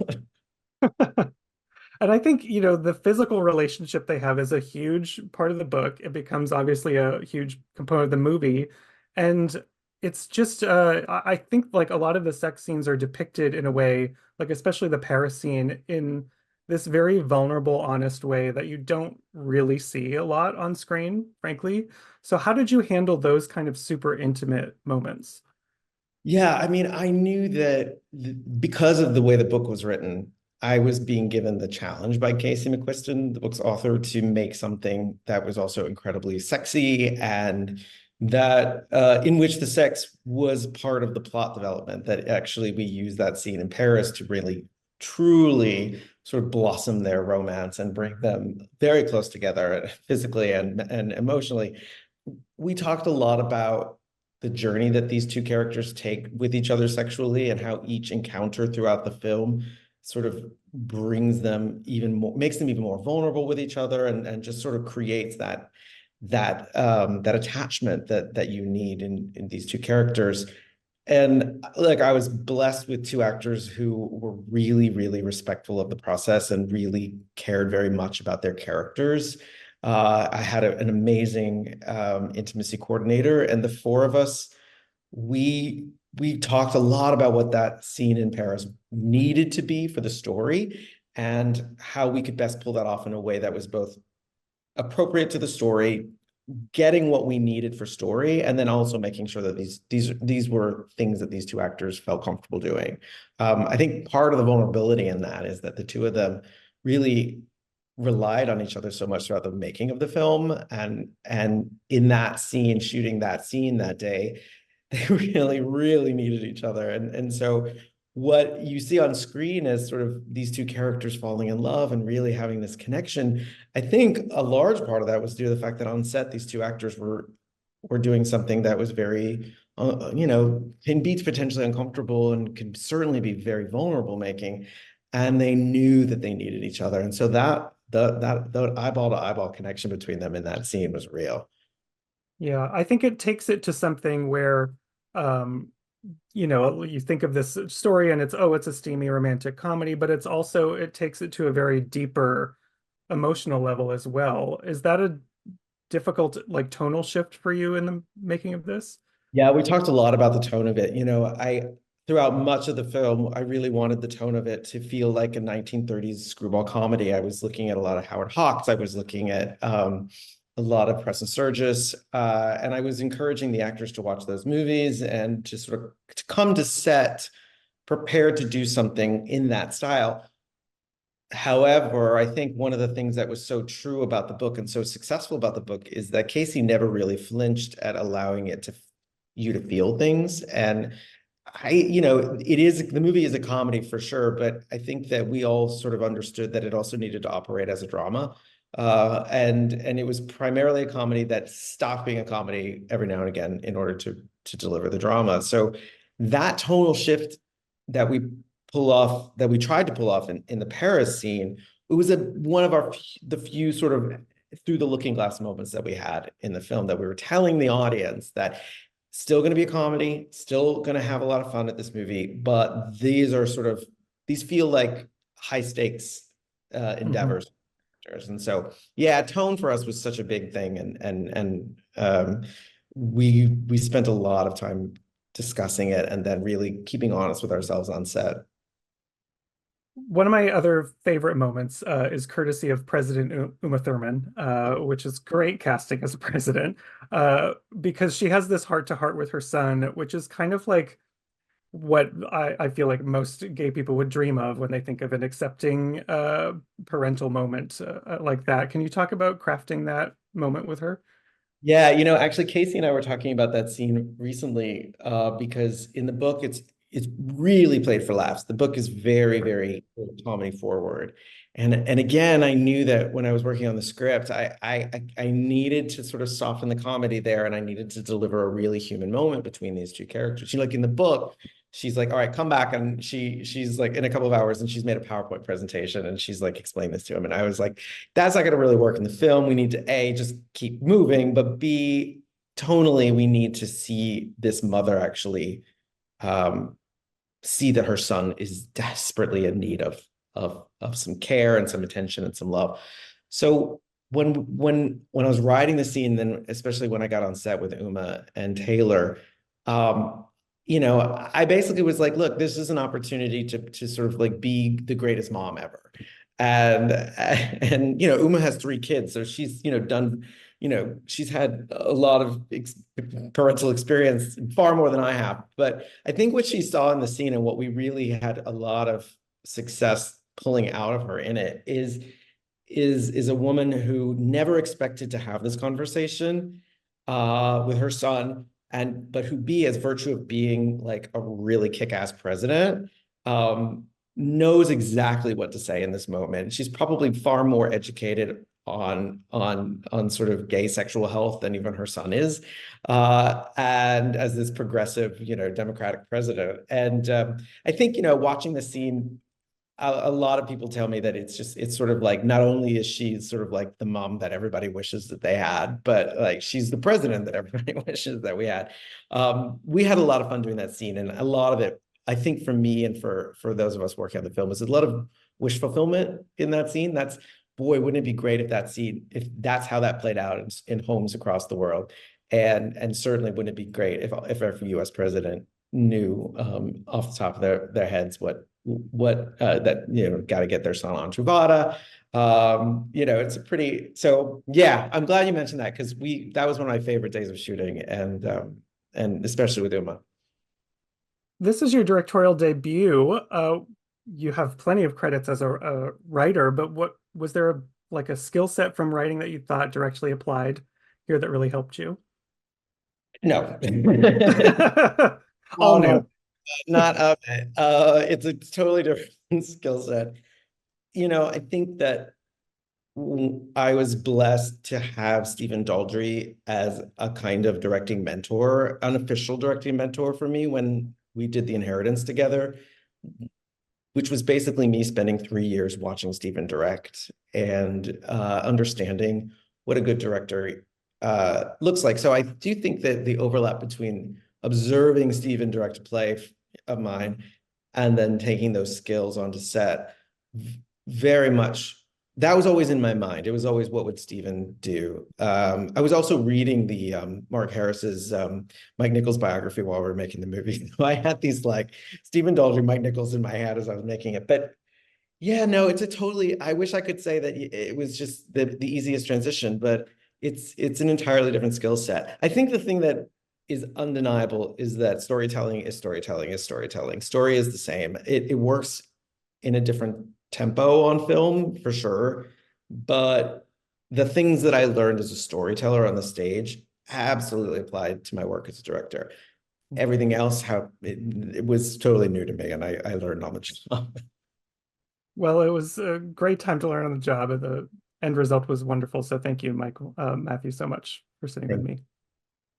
And I think, the physical relationship they have is a huge part of the book. It becomes obviously a huge component of the movie. And it's just, I think like a lot of the sex scenes are depicted in a way, like especially the Paris scene, in this very vulnerable, honest way that you don't really see a lot on screen, frankly. So how did you handle those kind of super intimate moments? Yeah, I mean, I knew that because of the way the book was written, I was being given the challenge by Casey McQuiston, the book's author, to make something that was also incredibly sexy, and that in which the sex was part of the plot development, that actually we used that scene in Paris to really, truly sort of blossom their romance and bring them very close together physically and emotionally. We talked a lot about the journey that these two characters take with each other sexually, and how each encounter throughout the film sort of brings them even more, makes them even more vulnerable with each other, and just sort of creates that attachment that you need in these two characters. And like, I was blessed with two actors who were really, really respectful of the process and really cared very much about their characters. I had an amazing intimacy coordinator, and the four of us, we talked a lot about what that scene in Paris needed to be for the story, and how we could best pull that off in a way that was both appropriate to the story, getting what we needed for story, and then also making sure that these were things that these two actors felt comfortable doing. I think part of the vulnerability in that is that the two of them really relied on each other so much throughout the making of the film, and in that scene, shooting that scene that day, they really, really needed each other. And so what you see on screen as sort of these two characters falling in love and really having this connection, I think a large part of that was due to the fact that on set, these two actors were were doing something that was very, you know, can be potentially uncomfortable and can certainly be very vulnerable making. And they knew that they needed each other. And so that the eyeball to eyeball connection between them in that scene was real. Yeah, I think it takes it to something where, you know, you think of this story and it's, oh, it's a steamy romantic comedy, but it's also, it takes it to a very deeper emotional level as well. Is that a difficult, like, tonal shift for you in the making of this? Yeah, we talked a lot about the tone of it. You know, throughout much of the film, I really wanted the tone of it to feel like a 1930s screwball comedy. I was looking at a lot of Howard Hawks. I was looking at a lot of Preston Sturges, and I was encouraging the actors to watch those movies and to sort of to come to set prepared to do something in that style. However, I think one of the things that was so true about the book and so successful about the book is that Casey never really flinched at allowing it to you to feel things. And you know, the movie is a comedy for sure, but I think that we all sort of understood that it also needed to operate as a drama. And it was primarily a comedy that stopped being a comedy every now and again in order to deliver the drama. So that tonal shift that we tried to pull off in the Paris scene, it was one of the few sort of through the looking glass moments that we had in the film, that we were telling the audience that still going to be a comedy, still going to have a lot of fun at this movie, but these feel like high stakes endeavors. And so, yeah, tone for us was such a big thing, and we spent a lot of time discussing it and then really keeping honest with ourselves on set. One of my other favorite moments is courtesy of President Uma Thurman, which is great casting as a president, because she has this heart-to-heart with her son, which is kind of like what I feel like most gay people would dream of when they think of an accepting parental moment like that. Can you talk about crafting that moment with her? Yeah, you know, actually, Casey and I were talking about that scene recently because in the book, it's really played for laughs. The book is very, very comedy forward. And again, I knew that when I was working on the script, I needed to sort of soften the comedy there, and I needed to deliver a really human moment between these two characters. Like in the book, she's like, all right, come back. And she's like in a couple of hours, and she's made a PowerPoint presentation, and she's like, explain this to him. And I was like, that's not going to really work in the film. We need to A, just keep moving, but B, tonally, we need to see this mother actually see that her son is desperately in need of some care and some attention and some love. So when I was writing the scene, then especially when I got on set with Uma and Taylor, you know, I basically was like, look, this is an opportunity to sort of like be the greatest mom ever. And you know, Uma has 3 kids, so she's, you know, done, you know, she's had a lot of parental experience, far more than I have. But I think what she saw in the scene and what we really had a lot of success pulling out of her in it is a woman who never expected to have this conversation with her son, but who as virtue of being like a really kick-ass president, knows exactly what to say in this moment. She's probably far more educated on sort of gay sexual health than even her son is, and as this progressive, you know, Democratic president. And I think, you know, watching the scene, a lot of people tell me that it's sort of like, not only is she sort of like the mom that everybody wishes that they had, but like she's the president that everybody wishes that we had. We had a lot of fun doing that scene, and a lot of it, I think, for me and for those of us working on the film, is a lot of wish fulfillment in that scene. Boy, wouldn't it be great if that's how that played out in homes across the world. And certainly wouldn't it be great if every US president knew off the top of their heads what that, you know, got to get their son on Truvada. You know, so yeah, I'm glad you mentioned that, because that was one of my favorite days of shooting, and especially with Uma. This is your directorial debut. You have plenty of credits as a writer, but what was there like a skill set from writing that you thought directly applied here that really helped you? No. All new. Not of it. It's a totally different skill set. You know, I think that I was blessed to have Stephen Daldry as a kind of directing mentor, unofficial directing mentor for me when we did The Inheritance together, which was basically me spending 3 years watching Stephen direct and understanding what a good director looks like. So I do think that the overlap between observing Stephen direct a play of mine and then taking those skills onto set very much, that was always in my mind. It was always, what would Stephen do? I was also reading the Mark Harris's Mike Nichols biography while we were making the movie. So I had these like Stephen Daldry, Mike Nichols in my head as I was making it. But yeah, no, it's a totally, I wish I could say that it was just the easiest transition, but it's an entirely different skill set. I think the thing that is undeniable is that storytelling is storytelling is storytelling. Story is the same. It works in a different tempo on film for sure, but the things that I learned as a storyteller on the stage absolutely applied to my work as a director. Everything else, it was totally new to me, and I learned on the job. Well, it was a great time to learn on the job, and the end result was wonderful. So thank you, Michael, Matthew, so much for sitting with me.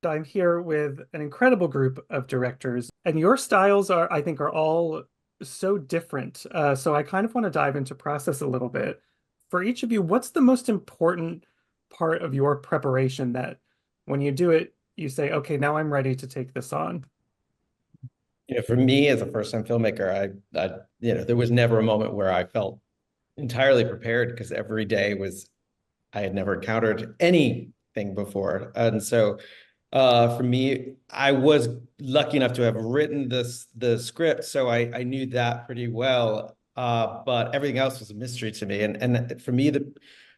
I'm here with an incredible group of directors, and your styles I think, are all so different. So I kind of want to dive into process a little bit. For each of you, what's the most important part of your preparation that when you do it, you say, okay, now I'm ready to take this on? For me as a first-time filmmaker, there was never a moment where I felt entirely prepared, because every day I had never encountered anything before. And so for me, I was lucky enough to have written the script, so I knew that pretty well. But everything else was a mystery to me. And for me, the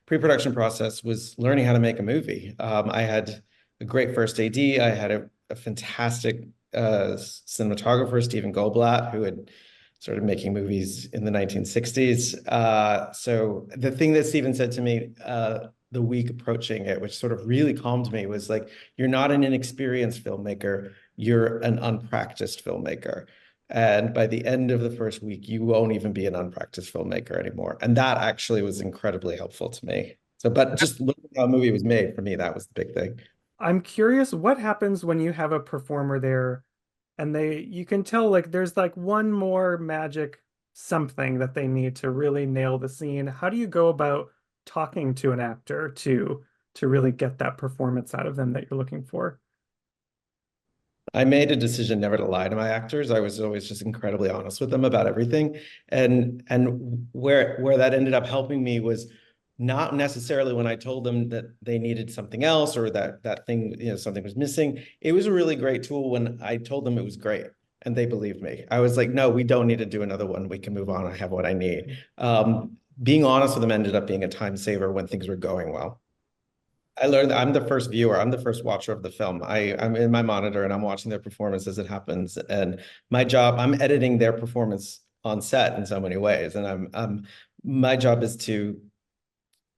pre-production process was learning how to make a movie. I had a great first AD. I had a fantastic cinematographer, Stephen Goldblatt, who had started making movies in the 1960s. So the thing that Stephen said to me the week approaching it, which sort of really calmed me, was like, you're not an inexperienced filmmaker, you're an unpracticed filmmaker. And by the end of the first week, you won't even be an unpracticed filmmaker anymore. And that actually was incredibly helpful to me. So, but just looking at how a movie was made, for me, that was the big thing. I'm curious, what happens when you have a performer there and you can tell like there's like one more magic something that they need to really nail the scene. How do you go about talking to an actor to really get that performance out of them that you're looking for? I made a decision never to lie to my actors. I was always just incredibly honest with them about everything. And where that ended up helping me was not necessarily when I told them that they needed something else, or that thing, something was missing. It was a really great tool when I told them it was great and they believed me. I was like, no, we don't need to do another one. We can move on. I have what I need. Being honest with them ended up being a time saver when things were going well. I learned that I'm the first viewer. I'm the first watcher of the film. I'm in my monitor and I'm watching their performance as it happens. And my job, I'm editing their performance on set in so many ways. And my job is to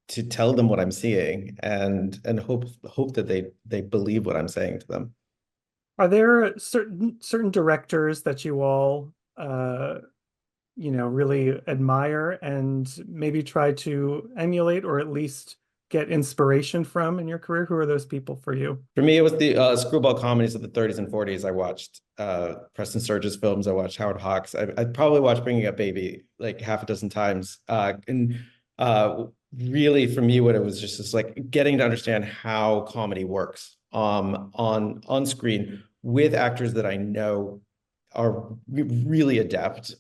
tell them what I'm seeing and hope that they believe what I'm saying to them. Are there certain directors that you all really admire and maybe try to emulate, or at least get inspiration from in your career? Who are those people for you? For me, it was the screwball comedies of the 30s and 40s. I watched Preston Sturges films. I watched Howard Hawks. I probably watched Bringing Up Baby like half a dozen times. Really, for me, what it was just is like getting to understand how comedy works on screen with actors that I know are really adept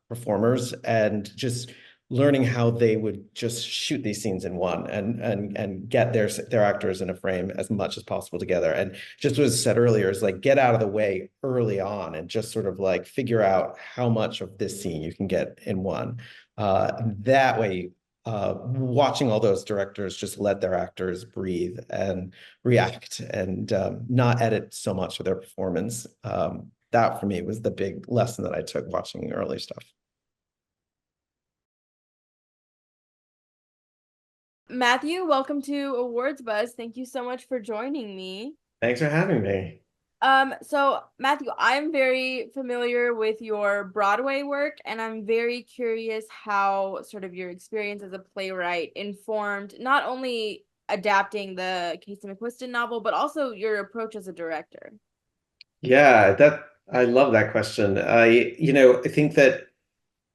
performers, and just learning how they would just shoot these scenes in one and get their actors in a frame as much as possible together. And just what was said earlier is like, get out of the way early on and just sort of like figure out how much of this scene you can get in one. That way, watching all those directors just let their actors breathe and react and not edit so much of their performance. That for me was the big lesson that I took watching early stuff. Matthew, welcome to AwardsBuzz. Thank you so much for joining me. Thanks for having me. So Matthew, I'm very familiar with your Broadway work, and I'm very curious how sort of your experience as a playwright informed not only adapting the Casey McQuiston novel, but also your approach as a director. Yeah, I love that question. I think that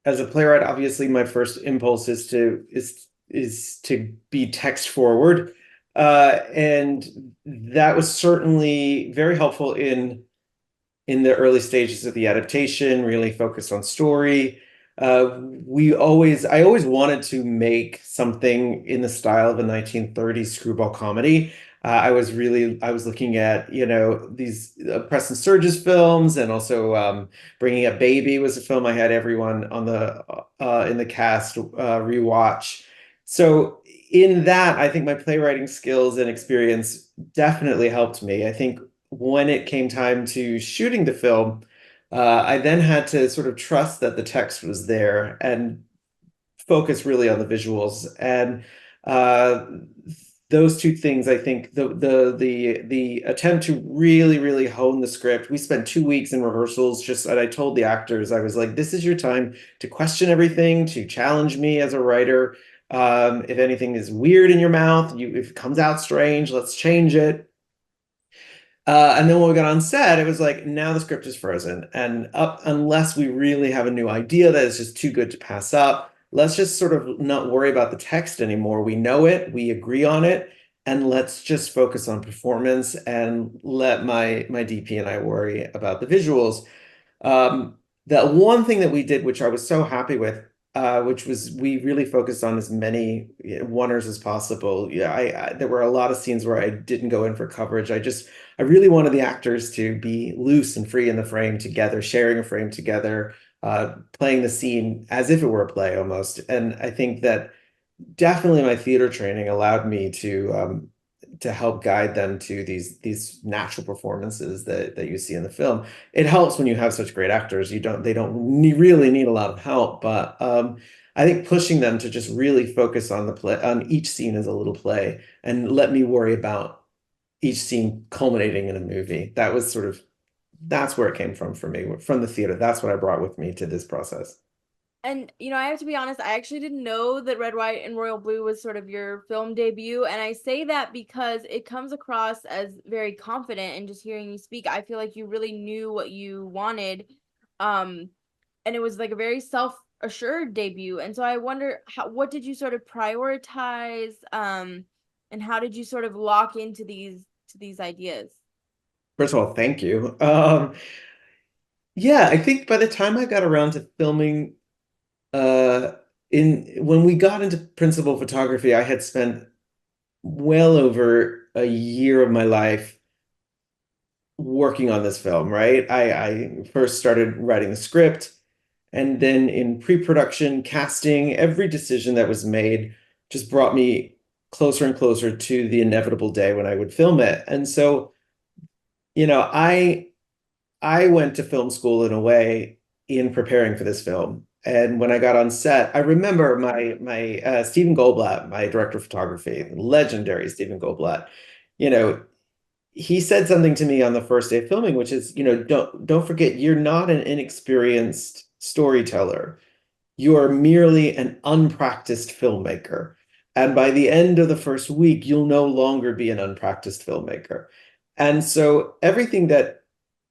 as a playwright, obviously my first impulse is to be text forward. And that was certainly very helpful in the early stages of the adaptation, really focused on story. I always wanted to make something in the style of a 1930s screwball comedy. I was looking at, these Preston Sturges films, and also Bringing Up Baby was a film I had everyone on the in the cast rewatch. So in that, I think my playwriting skills and experience definitely helped me. I think when it came time to shooting the film, I then had to sort of trust that the text was there and focus really on the visuals. And those two things, I think the attempt to really hone the script. We spent 2 weeks in rehearsals, and I told the actors, I was like, this is your time to question everything, to challenge me as a writer. If anything is weird in your mouth, if it comes out strange, let's change it. And then when we got on set, it was like, now the script is frozen. And unless we really have a new idea that is just too good to pass up, let's just sort of not worry about the text anymore. We know it, we agree on it, and let's just focus on performance and let my DP and I worry about the visuals. The one thing that we did, which I was so happy with, which was we really focused on as many oneers as possible. Yeah, there were a lot of scenes where I didn't go in for coverage. I really wanted the actors to be loose and free in the frame together, sharing a frame together, playing the scene as if it were a play almost. And I think that definitely my theater training allowed me to help guide them to these natural performances that you see in the film. It helps when you have such great actors. They don't really need a lot of help, but I think pushing them to just really focus on the play, on each scene as a little play, and let me worry about each scene culminating in a movie. That's where it came from for me, from the theater. That's what I brought with me to this process. And, I have to be honest, I actually didn't know that Red, White, and Royal Blue was sort of your film debut. And I say that because it comes across as very confident, and just hearing you speak, I feel like you really knew what you wanted. And it was like a very self-assured debut. And so I wonder, what did you sort of prioritize? And how did you sort of lock into these ideas? First of all, thank you. Yeah, I think by the time I got around to filming, when we got into principal photography, I had spent well over a year of my life working on this film, right? I first started writing the script, and then in pre-production, casting, every decision that was made just brought me closer and closer to the inevitable day when I would film it. And so, I went to film school in a way in preparing for this film. And when I got on set, I remember my Stephen Goldblatt, my director of photography, legendary Stephen Goldblatt. He said something to me on the first day of filming, which is, don't forget, you're not an inexperienced storyteller. You are merely an unpracticed filmmaker. And by the end of the first week, you'll no longer be an unpracticed filmmaker. And so everything that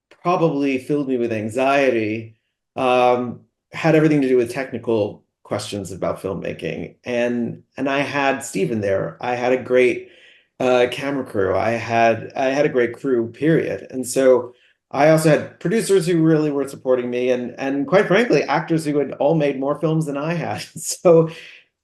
probably filled me with anxiety had everything to do with technical questions about filmmaking. And I had Stephen there. I had a great camera crew. I had a great crew, period. And so I also had producers who really were supporting me, and quite frankly, actors who had all made more films than I had. So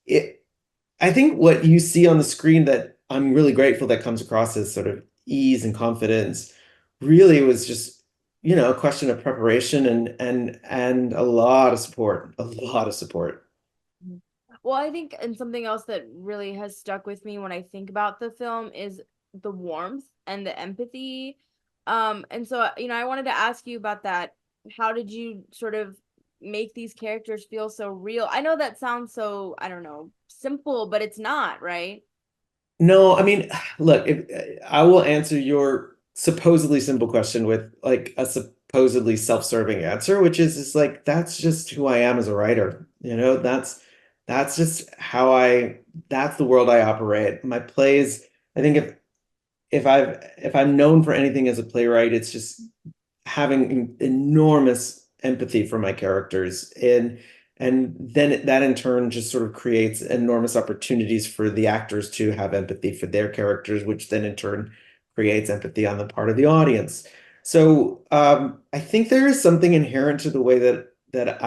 I think what you see on the screen that I'm really grateful that comes across as sort of ease and confidence really was just, a question of preparation and a lot of support, Well, I think, and something else that really has stuck with me when I think about the film is the warmth and the empathy. And so, I wanted to ask you about that. How did you sort of make these characters feel so real? I know that sounds so, I don't know, simple, but it's not, right? No, I mean, look, I will answer your supposedly simple question with like a supposedly self-serving answer, which is like, that's just who I am as a writer. You know, that's just how that's the world I operate. My plays, I think if I'm known for anything as a playwright, it's just having enormous empathy for my characters, and then that in turn just sort of creates enormous opportunities for the actors to have empathy for their characters, which then in turn creates empathy on the part of the audience. So I think there is something inherent to the way that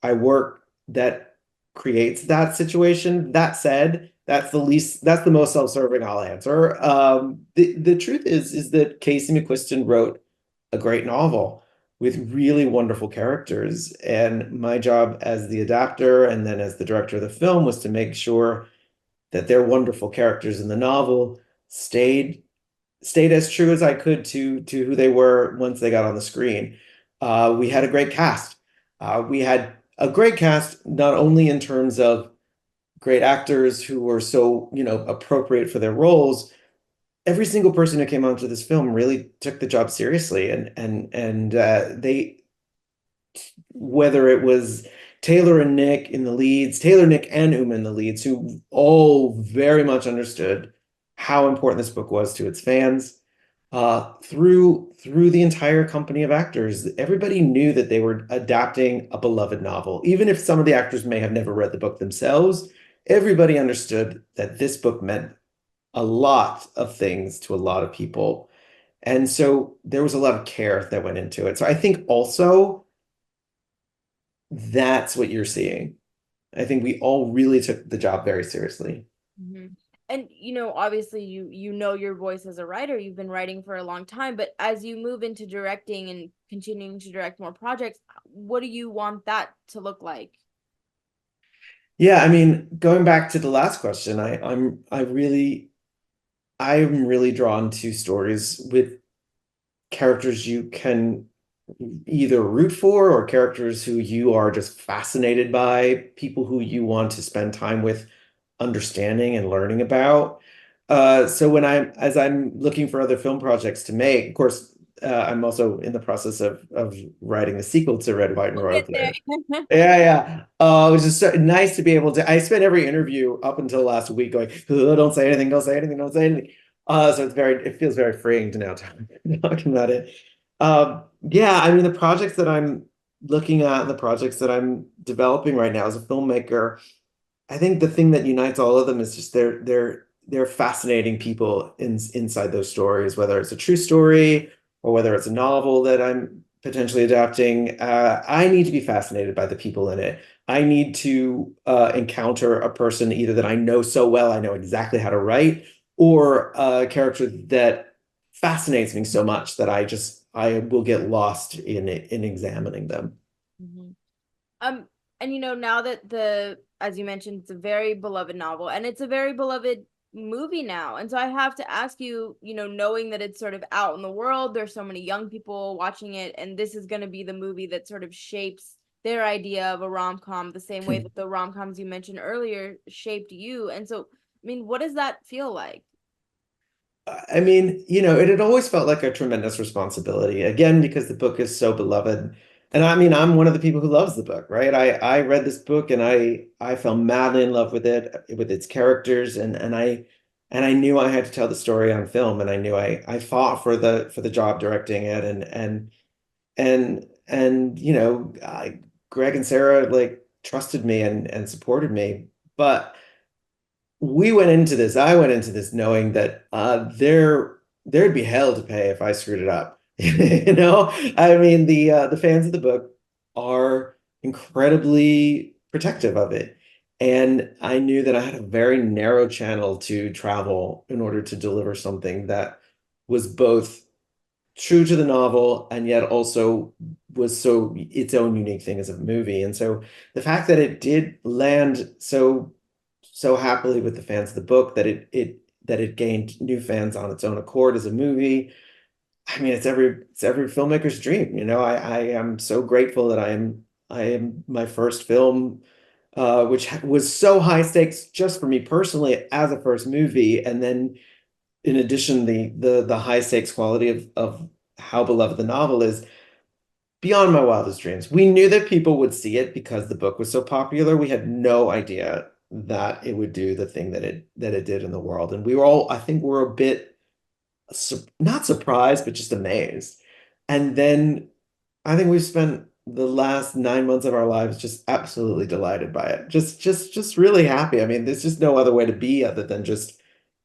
I work that creates that situation. That said, that's the most self-serving I'll answer. The truth is that Casey McQuiston wrote a great novel with really wonderful characters. And my job as the adapter and then as the director of the film was to make sure that their wonderful characters in the novel stayed as true as I could to who they were once they got on the screen. We had a great cast. We had a great cast, not only in terms of great actors who were so, appropriate for their roles. Every single person who came onto this film really took the job seriously, and they, whether it was Taylor and Nick in the leads, Taylor, Nick, and Uma in the leads, who all very much understood how important this book was to its fans. Through the entire company of actors, everybody knew that they were adapting a beloved novel. Even if some of the actors may have never read the book themselves, everybody understood that this book meant a lot of things to a lot of people. And so there was a lot of care that went into it. So I think also that's what you're seeing. I think we all really took the job very seriously. Mm-hmm. And, obviously you know your voice as a writer, you've been writing for a long time, but as you move into directing and continuing to direct more projects, what do you want that to look like? Yeah, I mean, going back to the last question, I'm really drawn to stories with characters you can either root for or characters who you are just fascinated by, people who you want to spend time with understanding and learning about. So as I'm looking for other film projects to make, of course, I'm also in the process of writing the sequel to Red, White, and Royal Blue. Yeah. It was just so nice to be able to. I spent every interview up until last week going, oh, don't say anything, don't say anything, don't say anything. So it feels very freeing to now talking about it. Yeah, I mean, the projects that I'm looking at, the projects that I'm developing right now as a filmmaker, I think the thing that unites all of them is just they're fascinating people inside those stories, whether it's a true story or whether it's a novel that I'm potentially adapting. I need to be fascinated by the people in it. I need to encounter a person either that I know so well, I know exactly how to write, or a character that fascinates me so much that I will get lost in examining them. Mm-hmm. And now that as you mentioned, it's a very beloved novel and it's a very beloved movie now. And so I have to ask you, knowing that it's sort of out in the world, there's so many young people watching it, and this is going to be the movie that sort of shapes their idea of a rom-com the same way that the rom-coms you mentioned earlier shaped you. And so, I mean, what does that feel like? I mean, it had always felt like a tremendous responsibility, again, because the book is so beloved. And I mean, I'm one of the people who loves the book, right? I read this book and I fell madly in love with it, with its characters, and I knew I had to tell the story on film, and I knew I fought for the job directing it, and Greg and Sarah like trusted me and supported me. But I went into this knowing that there'd be hell to pay if I screwed it up. I mean, the fans of the book are incredibly protective of it. And I knew that I had a very narrow channel to travel in order to deliver something that was both true to the novel and yet also was so its own unique thing as a movie. And so the fact that it did land so happily with the fans of the book, that it gained new fans on its own accord as a movie. I mean, it's every filmmaker's dream. I am so grateful that I am my first film, which was so high stakes just for me personally as a first movie, and then in addition, the high stakes quality of how beloved the novel is beyond my wildest dreams. We knew that people would see it because the book was so popular. We had no idea that it would do the thing that it did in the world. And we were all, I think we're a bit not surprised, but just amazed. And then I think we've spent the last 9 months of our lives just absolutely delighted by it. Just really happy. I mean, there's just no other way to be other than just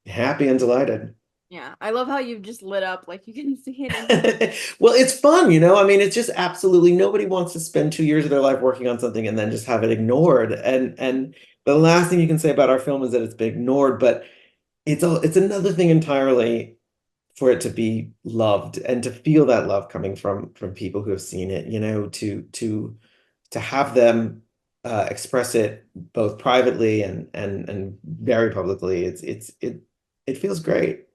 happy and delighted. Yeah, I love how you've just lit up, like you can see it. Well, it's fun, you know? I mean, it's just absolutely nobody wants to spend 2 years of their life working on something and then just have it ignored. And the last thing you can say about our film is that it's been ignored, but it's another thing entirely for it to be loved and to feel that love coming from people who have seen it, you know, to have them express it both privately and very publicly. It feels great.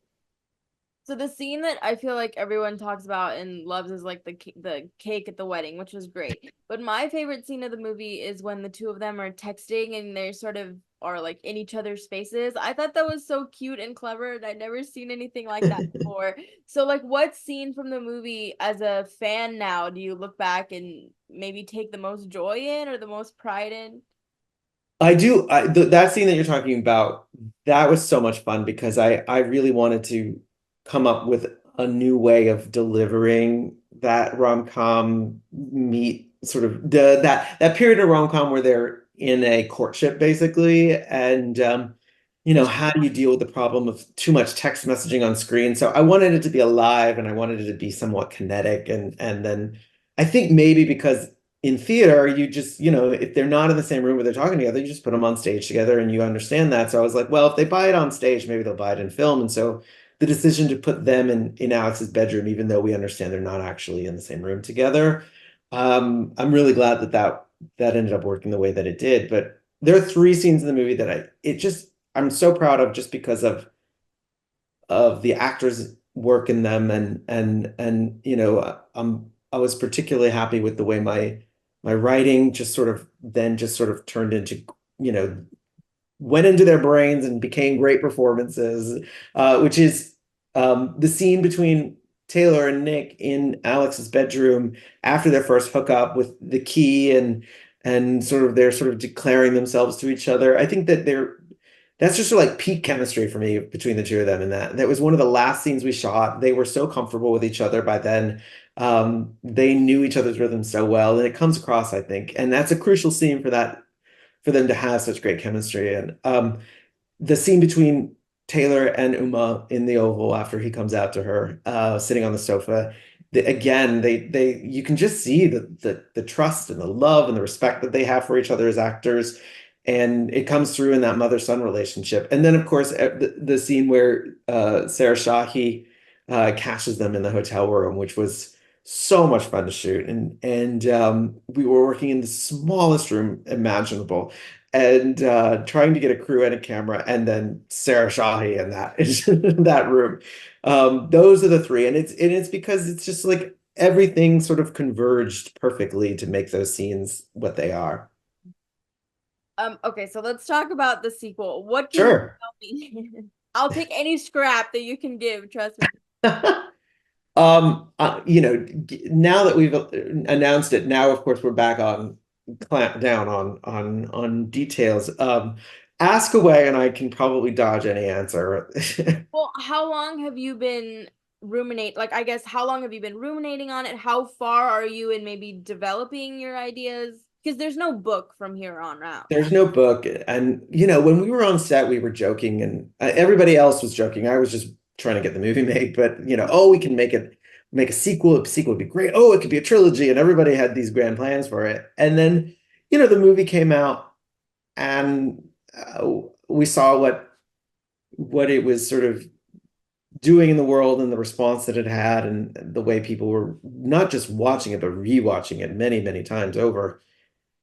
So the scene that I feel like everyone talks about and loves is like the cake at the wedding, which was great. But my favorite scene of the movie is when the two of them are texting and they sort of are like in each other's spaces. I thought that was so cute and clever, and I'd never seen anything like that before. So like, what scene from the movie as a fan now do you look back and maybe take the most joy in or the most pride in? I do. That scene that you're talking about, that was so much fun because I really wanted to come up with a new way of delivering that rom-com meet sort of that period of rom-com where they're in a courtship basically, and you know, how do you deal with the problem of too much text messaging on screen? So I wanted it to be alive and I wanted it to be somewhat kinetic, and then I think maybe because in theater, you just, you know, if they're not in the same room where they're talking together, you just put them on stage together and you understand that. So I was like, well, if they buy it on stage, maybe they'll buy it in film. And so the decision to put them in Alex's bedroom, even though we understand they're not actually in the same room together, I'm really glad that ended up working the way that it did. But there are 3 scenes in the movie that I'm so proud of just because of the actors' work in them, and you know, I was particularly happy with the way my writing just sort of turned into, you know, went into their brains and became great performances, which is the scene between Taylor and Nick in Alex's bedroom after their first hookup with the key, and they're sort of declaring themselves to each other. I think that that's just sort of like peak chemistry for me between the two of them. And that was one of the last scenes we shot. They were so comfortable with each other by then. They knew each other's rhythm so well, and it comes across, I think. And that's a crucial scene for them to have such great chemistry. And the scene between Taylor and Uma in the Oval after he comes out to her, sitting on the sofa, again, you can just see the trust and the love and the respect that they have for each other as actors. And it comes through in that mother-son relationship. And then, of course, the scene where Sarah Shahi cashes them in the hotel room, which was so much fun to shoot. And we were working in the smallest room imaginable, and trying to get a crew and a camera, and then Sarah Shahi in that room. Those are the 3, and it's because it's just like everything sort of converged perfectly to make those scenes what they are. Okay, so let's talk about the sequel. What can Sure. you tell me? I'll take any scrap that you can give, trust me. You know, now that we've announced it, now of course we're back on clamp down on details. Ask away and I can probably dodge any answer. Well, how long have you been I guess, how long have you been ruminating on it? How far are you in maybe developing your ideas? Because there's no book from here on out. There's no book. And, you know, when we were on set, we were joking, and everybody else was joking. I was just trying to get the movie made, but, you know, oh, we can make a sequel. A sequel would be great. Oh, it could be a trilogy. And everybody had these grand plans for it. And then, you know, the movie came out, and we saw what it was sort of doing in the world and the response that it had, and the way people were not just watching it, but rewatching it many, many times over.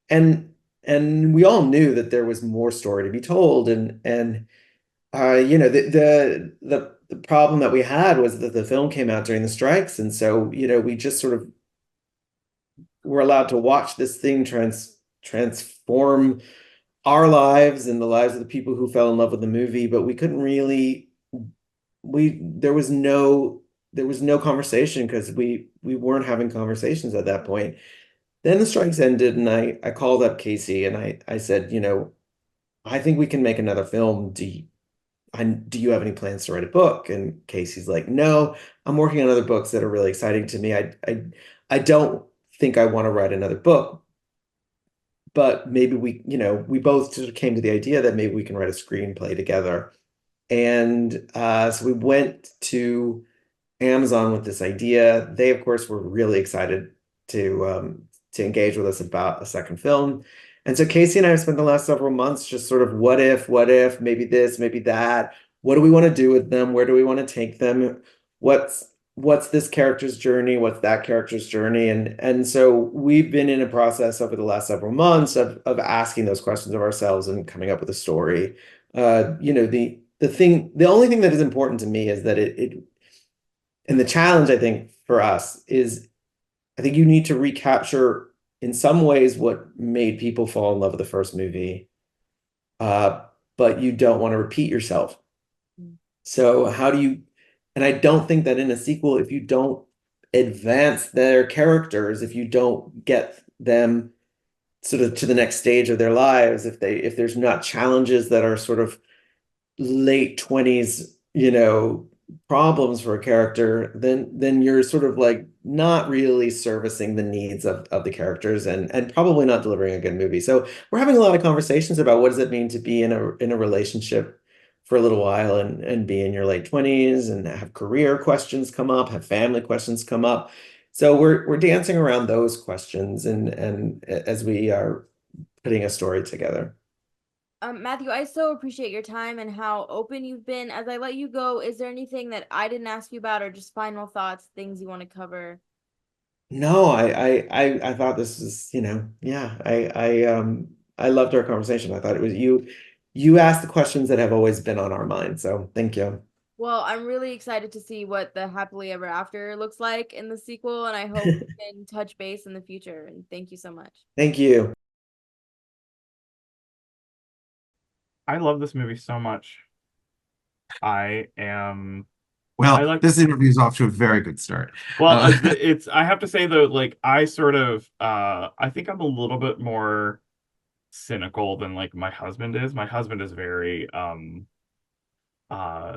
And we all knew that there was more story to be told. And you know, the problem that we had was that the film came out during the strikes. And so, you know, we just sort of were allowed to watch this thing transform our lives and the lives of the people who fell in love with the movie, but we couldn't really there was no conversation because we weren't having conversations at that point. Then the strikes ended, and I called up Casey and I said, I think we can make another film. Do you have any plans to write a book? And Casey's like, no, I'm working on other books that are really exciting to me. I don't think I want to write another book, but maybe we both sort of came to the idea that maybe we can write a screenplay together. And so we went to Amazon with this idea. They, of course, were really excited to engage with us about a second film. And so Casey and I have spent the last several months just sort of what if, maybe this, maybe that. What do we want to do with them? Where do we want to take them? What's this character's journey? What's that character's journey? And so we've been in a process over the last several months of asking those questions of ourselves and coming up with a story. The only thing that is important to me is that and the challenge, I think, for us is, I think you need to recapture in some ways what made people fall in love with the first movie, but you don't want to repeat yourself. So how do you, and I don't think that in a sequel, if you don't advance their characters, if you don't get them sort of to the next stage of their lives, if there's not challenges that are sort of late 20s, problems for a character, then you're sort of like not really servicing the needs of the characters and probably not delivering a good movie. So we're having a lot of conversations about what does it mean to be in a relationship for a little while and be in your late 20s and have career questions come up, have family questions come up. So we're dancing around those questions and as we are putting a story together. Matthew, I so appreciate your time and how open you've been. As I let you go, is there anything that I didn't ask you about, or just final thoughts, things you want to cover? No, I thought this was, yeah, I loved our conversation. I thought it was you asked the questions that have always been on our mind. So thank you. Well, I'm really excited to see what the happily ever after looks like in the sequel, and I hope we can touch base in the future. And thank you so much. Thank you. I love this movie so much. I Well, like this interview is off to a very good start. Well, I have to say though, like I sort of I think I'm a little bit more cynical than like my husband is. My husband is very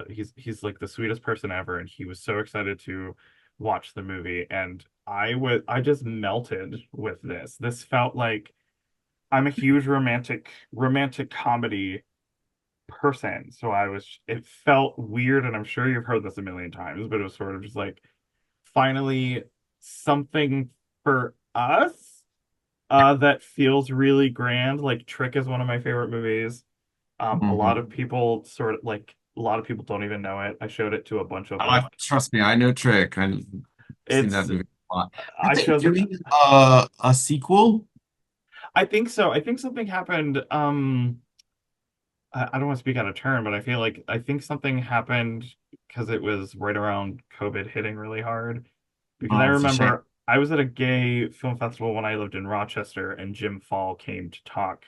he's like the sweetest person ever, and he was so excited to watch the movie, and I just melted with this. This felt like, I'm a huge romantic comedy person, so it felt weird, and I'm sure you've heard this a million times, but it was sort of just like finally something for us that feels really grand. Like Trick is one of my favorite movies. A lot of people don't even know it. I showed it to a bunch of trust me, I know Trick. I've seen that movie a lot. I showed doing a sequel. I think so. I think something happened. I don't want to speak out of turn, but I think something happened because it was right around COVID hitting really hard. Because I remember I was at a gay film festival when I lived in Rochester, and Jim Fall came to talk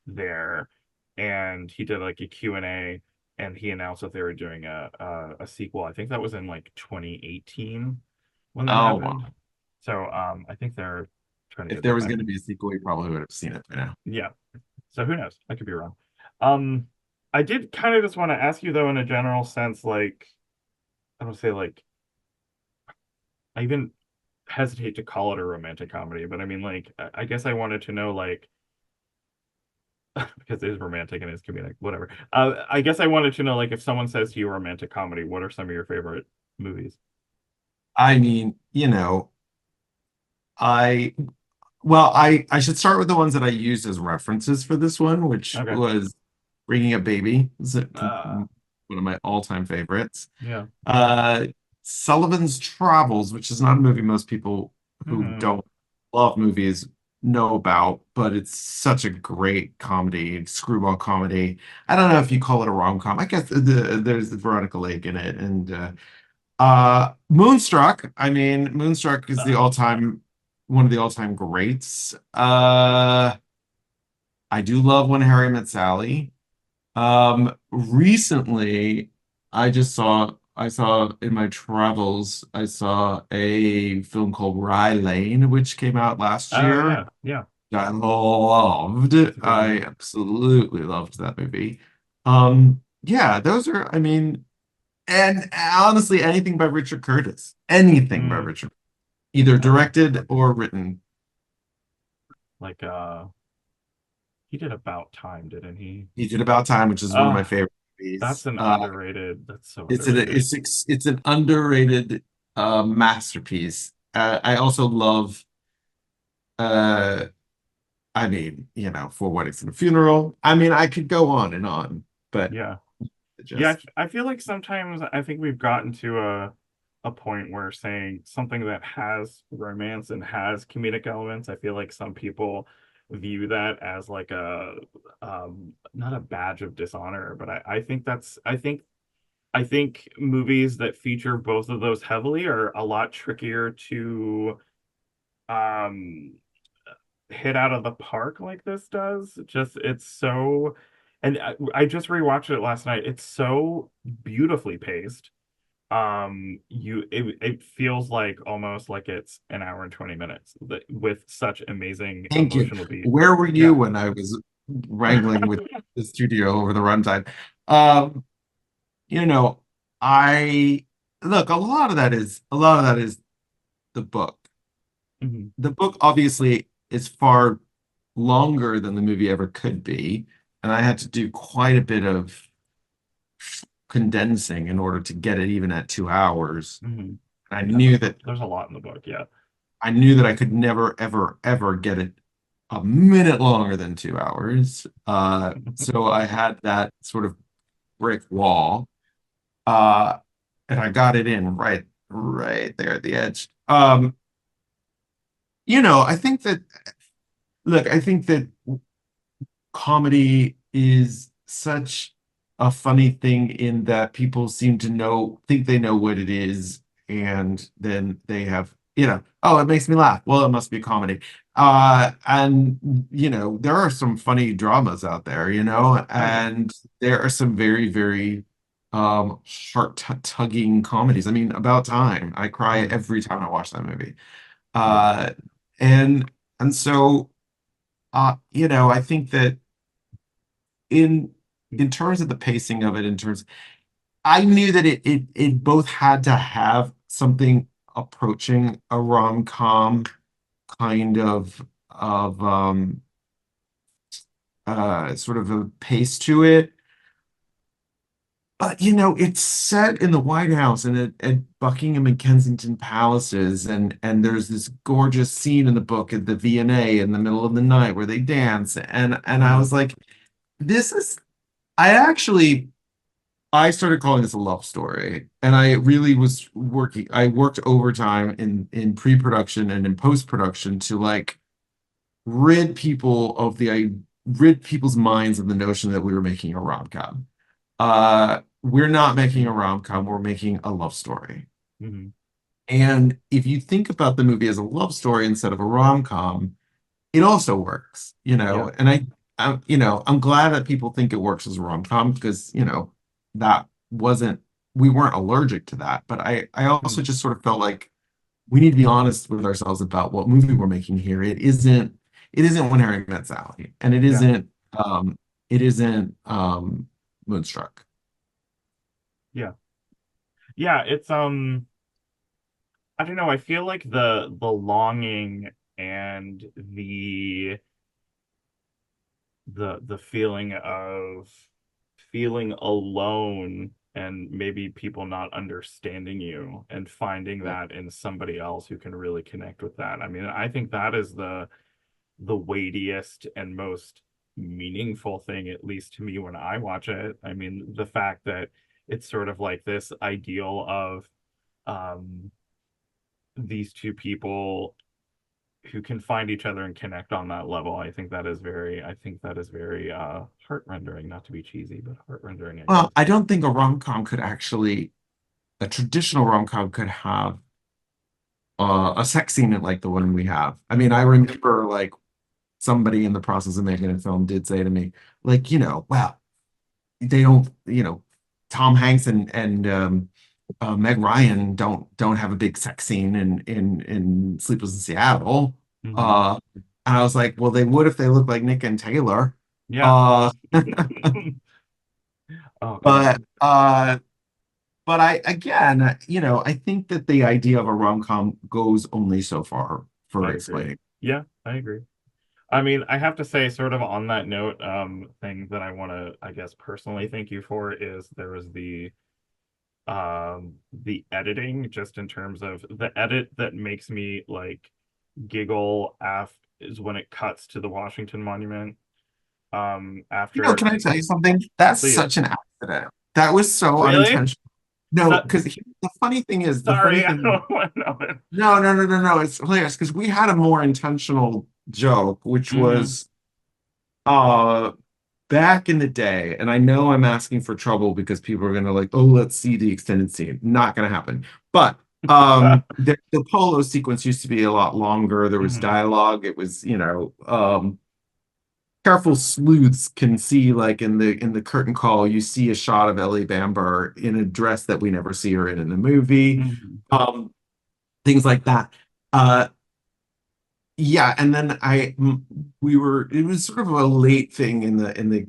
there, and he did like a Q&A, and he announced that they were doing a sequel. I think that was in like 2018 when that happened. Wow. So I think they're trying to. If there was going to be a sequel, you probably would have seen it by now. Yeah. So who knows? I could be wrong. I did kind of just want to ask you though, in a general sense, like, I don't say like, I even hesitate to call it a romantic comedy, but I mean, like, I guess I wanted to know, like, because it is romantic and it's comedic, whatever. I guess I wanted to know, like, if someone says to you romantic comedy, what are some of your favorite movies? I mean, I should start with the ones that I used as references for this one, which was Bringing Up Baby. It's one of my all-time favorites. Yeah. Sullivan's Travels, which is not a movie most people who don't love movies know about, but it's such a great comedy, screwball comedy. I don't know if you call it a rom-com. I guess there's the Veronica Lake in it. And Moonstruck. I mean, Moonstruck is one of the all-time greats. I do love When Harry Met Sally. Recently, I just saw I saw in my travels, I saw a film called Rye Lane, which came out last Oh year. yeah, yeah. I loved. It's a good I movie. absolutely loved that movie. Yeah, those are, I mean, and honestly, anything by Richard Curtis, anything by Mm, Richard, either I love directed or written. like he did About Time, didn't he? He did About Time, which is one of my Uh favorite movies. that's so It's underrated. it's an underrated masterpiece. I also love uh I mean, you know, Four Weddings and a Funeral. I mean, I could go on and on, but Yeah. it Yeah, just I feel like sometimes I think we've gotten to a point where saying something that has romance and has comedic elements, I feel like some people view that as like a not a badge of dishonor, but I think that's I think movies that feature both of those heavily are a lot trickier to um hit out of the park like this does. Just it's so, and I just rewatched it last night. It's so beautifully paced. It feels like almost like it's an hour and 20 minutes with such amazing thank you. emotional beats. Where were you Yeah. when I was wrangling with the studio over the runtime? Um, you know, I look, a lot of that is the book. Mhm. The book obviously is far longer than the movie ever could be, and I had to do quite a bit of condensing in order to get it even at 2 hours. Mhm. I Yeah, knew that there's a lot in the book. Yeah. I could never, ever, ever get it a minute longer than 2 hours. So I had that sort of brick wall. Uh, and I got it in right there at the edge. You know, I think that look, I think that comedy is such a funny thing in that people seem to think they know what it is, and then they have, you know, oh, it makes me laugh. Well, it must be a comedy. And you know, there are some funny dramas out there, you know, Oh yeah. and there are some very, very heart tugging comedies. I mean, About Time. I cry Mhm. every time I watch that movie. Yeah. Uh, and and so you know, I think that in terms of the pacing of it, in terms, I knew that it both had to have something approaching a rom-com kind of sort of a pace to it. But you know, it's set in the White House and at Buckingham and Kensington Palaces, and there's this gorgeous scene in the book at the V&A in the middle of the night where they dance, and I Mhm. was like, this is I actually I started calling this a love story, and I really was working. I worked overtime in pre-production and in post-production to like rid people of the I rid people's minds of the notion that we were making a rom-com. We're not making a rom-com, we're making a love story. Mhm. And if you think about the movie as a love story instead of a rom-com, it also works, you Yeah. know. And you know, I'm glad that people think it works as a rom-com because, you know, that wasn't we weren't allergic to that. But I also Mhm. just sort of felt like we need to be honest with ourselves about what movie we're making here. It isn't When Harry Met Sally, and Yeah. um it isn't Moonstruck. Yeah. Yeah. It's I don't know. I feel like the longing and the feeling of feeling alone and maybe people not understanding you and finding Yeah. that in somebody else who can really connect with that. I mean, I think that is the weightiest and most meaningful thing, at least to me when I watch it. I mean, the fact that it's sort of like this ideal of um these two people who can find each other and connect on that level. I think that is very heart-rendering, not to be cheesy, but heart-rendering, I Well, guess. I don't think a traditional rom-com could have a sex scene like the one we have. I mean, I remember like somebody in the process of making a film did say to me, like, you know, well, they don't, you know, Tom Hanks and Meg Ryan don't have a big sex scene in Sleepless in Seattle. Mhm. And I was like, well, they would if they looked like Nick and Taylor. Yeah. Uh, Oh God. but I again, I think that the idea of a rom-com goes only so far I for agree. explaining. Yeah, I agree. I mean, I have to say, sort of on that note, thing that I want to, I guess, personally thank you for is there was the editing, just in terms of the edit that makes me like giggle is when it cuts to the Washington Monument. After Can I tell you something? That's please. such an accident. That was so Really? unintentional. No, So- because the funny thing is, Sorry, I don't want to know it. no. It's hilarious because we had a more intentional joke, which was back in the day, and I know I'm asking for trouble because people are gonna like, oh, let's see the extended scene. Not gonna happen. But the polo sequence used to be a lot longer. There was dialogue. It was, careful sleuths can see, like in the curtain call, you see a shot of Ellie Bamber in a dress that we never see her in the movie. Things like that. Yeah, and then it was sort of a late thing in the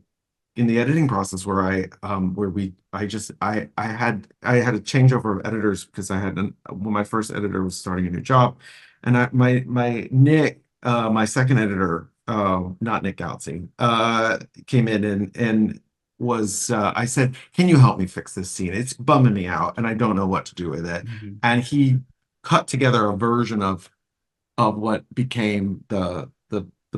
editing process where I had a changeover of editors because when my first editor was starting a new job, and my Nick, my second editor, not Nick Gautzing, came in and was I said, can you help me fix this scene? It's bumming me out and I don't know what to do with it. And he cut together a version of what became the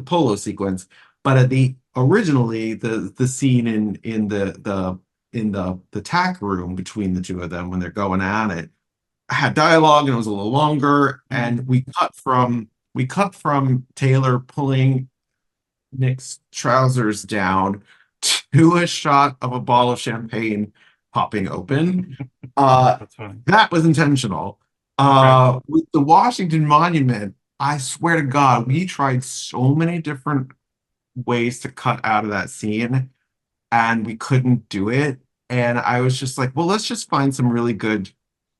polo sequence. But originally the scene in the tack room between the two of them when they're going at it had dialogue and it was a little longer. And we cut from Taylor pulling Nick's trousers down to a shot of a bottle of champagne popping open. That's funny. That was intentional. With the Washington Monument, I swear to God, we tried so many different ways to cut out of that scene, and we couldn't do it. And I was just like, well, let's just find some really good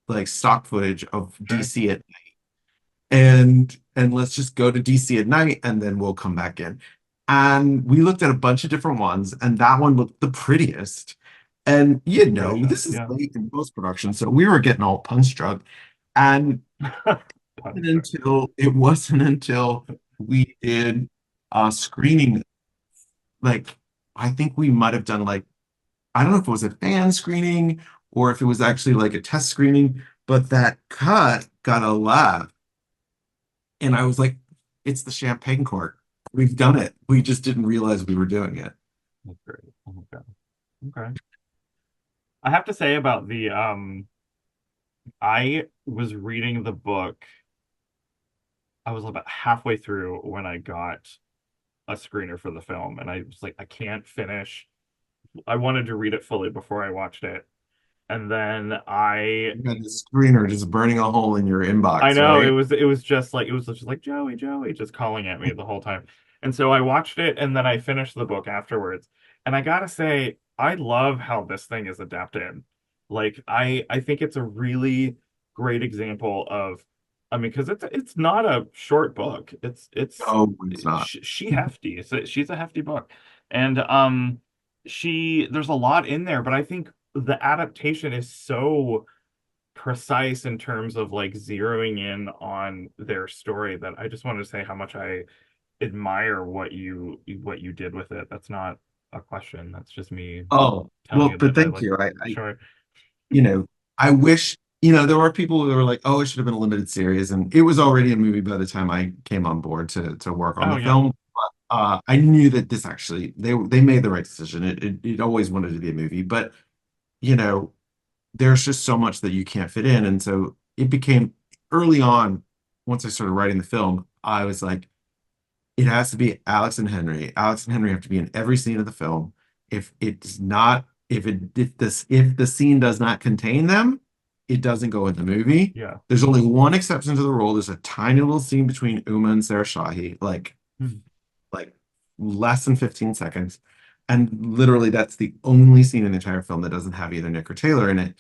like stock footage of DC at night, and let's just go to DC at night, and then we'll come back in. And we looked at a bunch of different ones, and that one looked the prettiest. And this is late in post-production, so we were getting all punch drunk. And it wasn't until we did a screening, like I think we might have done like, I don't know if it was a fan screening or if it was actually like a test screening, but that cut got a laugh. And I was like, it's the champagne cork. We've done it. We just didn't realize we were doing it. That's great. Oh my God. Okay. I have to say about the I was reading the book. I was about halfway through when I got a screener for the film, and I was like, I can't finish. I wanted to read it fully before I watched it. And then You had the screener just burning a hole in your inbox. I know, right? it was just like Joey, just calling at me the whole time. And so I watched it and then I finished the book afterwards. And I gotta say, I love how this thing is adapted. Like I think it's a really great example of, I mean, because it's not a short book. It's No, it's not. she hefty. She's a hefty book. And there's a lot in there, but I think the adaptation is so precise in terms of like zeroing in on their story that I just wanted to say how much I admire what you did with it. That's not a question. That's just me Oh, telling well, you but that I thank like you. sure. I wish, there were people who were like, oh, it should have been a limited series. And it was already a movie by the time I came on board to work on Oh, the yeah. film. But I knew that this actually, they made the right decision. It always wanted to be a movie, but there's just so much that you can't fit in. And so it became early on, once I started writing the film, I was like, it has to be Alex and Henry. Alex and Henry have to be in every scene of the film. If the scene does not contain them, it doesn't go in the movie. Yeah. There's only one exception to the rule. There's a tiny little scene between Uma and Sarah Shahi, like less than 15 seconds. And literally that's the only scene in the entire film that doesn't have either Nick or Taylor in it.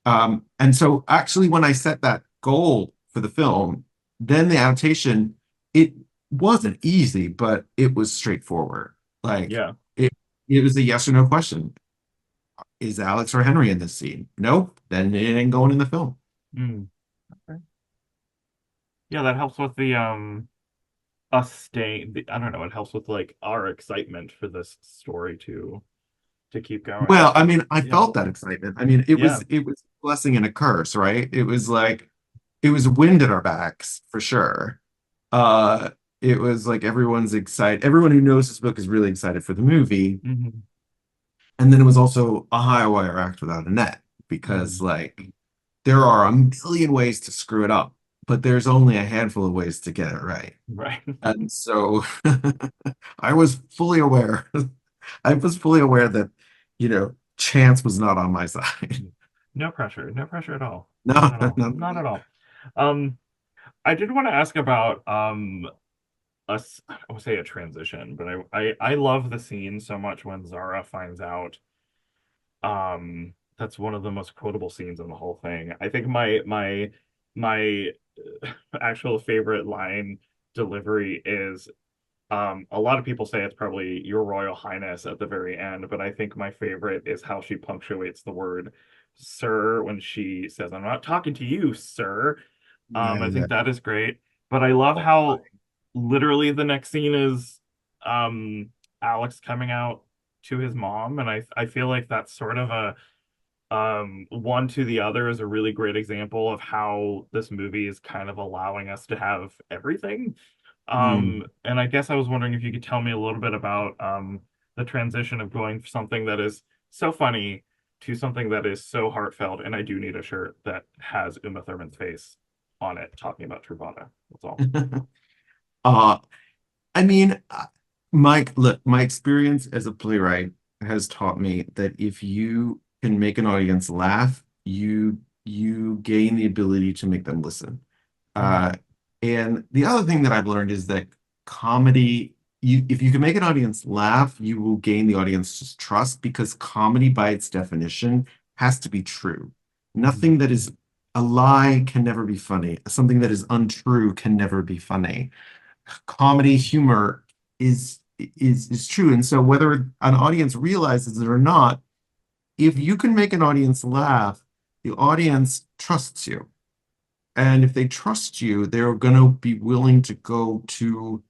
And so actually when I set that goal for the film, then the adaptation, it wasn't easy, but it was straightforward. Like Yeah. it was a yes or no question. Is Alex or Henry in this scene? Nope. Then it ain't going in the film. Mm. Okay. Yeah, that helps with the us staying. I don't know. It helps with like our excitement for this story to keep going. Well, I mean, I Yeah. felt that excitement. I mean, it Yeah. was a blessing and a curse, right? It was like it was wind at our backs for sure. It was like everyone's excited. Everyone who knows this book is really excited for the movie. Mhm. And then it was also a high wire act without a net because like there are a million ways to screw it up, but there's only a handful of ways to get it right. Right. And so I was fully aware. I was fully aware that, chance was not on my side. No pressure. No pressure at all. No, Not at all. no. Not at all. I did want to ask about us, I would say a transition, but I love the scene so much when Zara finds out. That's one of the most quotable scenes in the whole thing. I think my actual favorite line delivery is a lot of people say it's probably Your Royal Highness at the very end, but I think my favorite is how she punctuates the word sir when she says, "I'm not talking to you, sir." I think that is great. But I love how literally the next scene is Alex coming out to his mom, and I feel like that's sort of a one to the other is a really great example of how this movie is kind of allowing us to have everything. And I guess I was wondering if you could tell me a little bit about the transition of going from something that is so funny to something that is so heartfelt. And I do need a shirt that has Uma Thurman's face on it talking about Truvada. That's all. I mean, Mike, look, my experience as a playwright has taught me that if you can make an audience laugh, you gain the ability to make them listen. And the other thing that I've learned is that comedy, if you can make an audience laugh, you will gain the audience's trust because comedy by its definition has to be true. Nothing that is a lie can never be funny. Something that is untrue can never be funny. Comedy humor is true. And so whether an audience realizes it or not, if you can make an audience laugh, the audience trusts you. And if they trust you, they're going to be willing to go to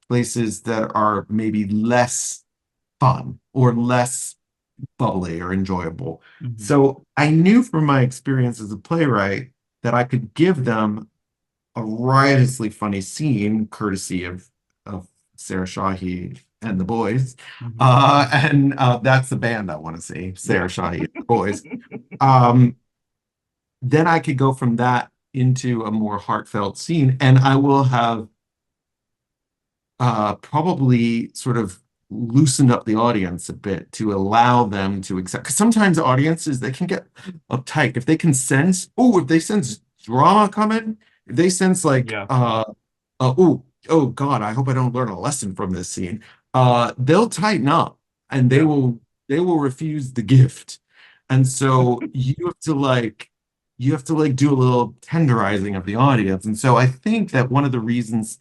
places that are maybe less fun or less bubbly or enjoyable. So I knew from my experience as a playwright that I could give them a riotously funny scene, courtesy of Sarah Shahi and the boys. And that's the band I want to see, Sarah Shahi and the boys. Then I could go from that into a more heartfelt scene, and I will have probably sort of loosened up the audience a bit to allow them to accept. Because sometimes audiences, they can get uptight. If they can sense, if they sense drama coming, if they sense like, oh God, I hope I don't learn a lesson from this scene. They'll tighten up and they will refuse the gift. And so you have to do a little tenderizing of the audience. And so I think that one of the reasons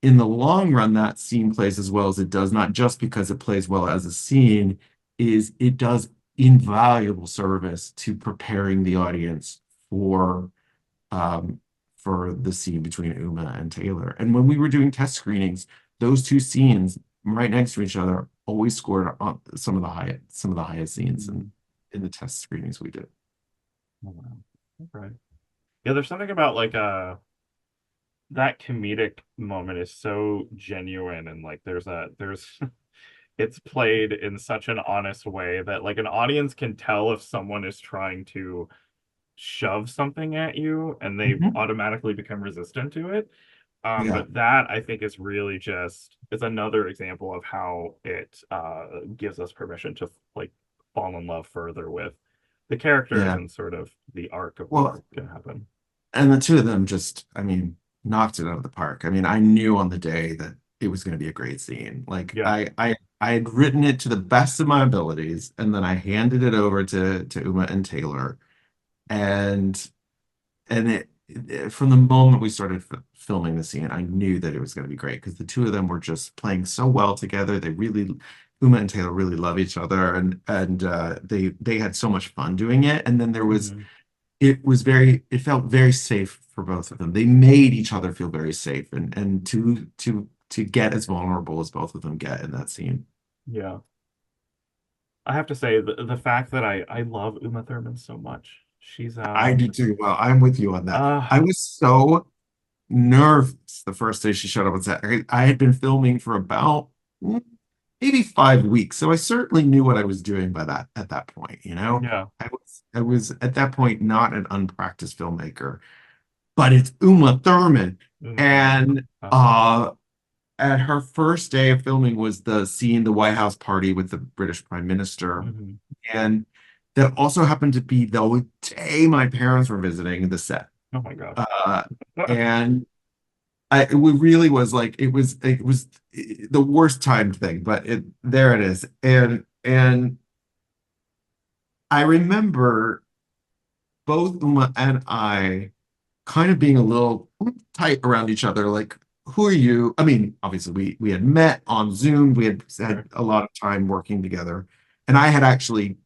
in the long run that scene plays as well as it does, not just because it plays well as a scene, is it does invaluable service to preparing the audience for the scene between Uma and Taylor. And when we were doing test screenings, those two scenes right next to each other always scored on some of the highest scenes in the test screenings we did. Oh, wow. Okay. Yeah, there's something about like that comedic moment is so genuine, and like there's it's played in such an honest way that like an audience can tell if someone is trying to shove something at you and they automatically become resistant to it. But that I think is really it's another example of how it gives us permission to like fall in love further with the characters and sort of the arc of what's going to happen. And the two of them just, I mean, knocked it out of the park. I mean, I knew on the day that it was going to be a great scene. Like I had written it to the best of my abilities, and then I handed it over to Uma and Taylor, and from the moment we started filming the scene, I knew that it was going to be great because the two of them were just playing so well together. They really, Uma and Taylor really love each other, and they had so much fun doing it. And then there was it felt very safe for both of them. They made each other feel very safe, and to get as vulnerable as both of them get in that scene. Yeah. I have to say the fact that I love Uma Thurman so much. She's I do too. Well, I'm with you on that. I was so nervous the first day she showed up on set. I had been filming for about maybe 5 weeks, so I certainly knew what I was doing by that at that point, you know? Yeah. I was at that point not an unpracticed filmmaker, but it's Uma Thurman. And at her first day of filming was the scene, the White House party with the British Prime Minister. And that also happened to be the day my parents were visiting the set. Oh my God. And it really was like, it was the worst timed thing, but there it is. And I remember both Uma and I kind of being a little tight around each other, like, who are you? I mean, obviously we had met on Zoom. We had a lot of time working together. And I had actually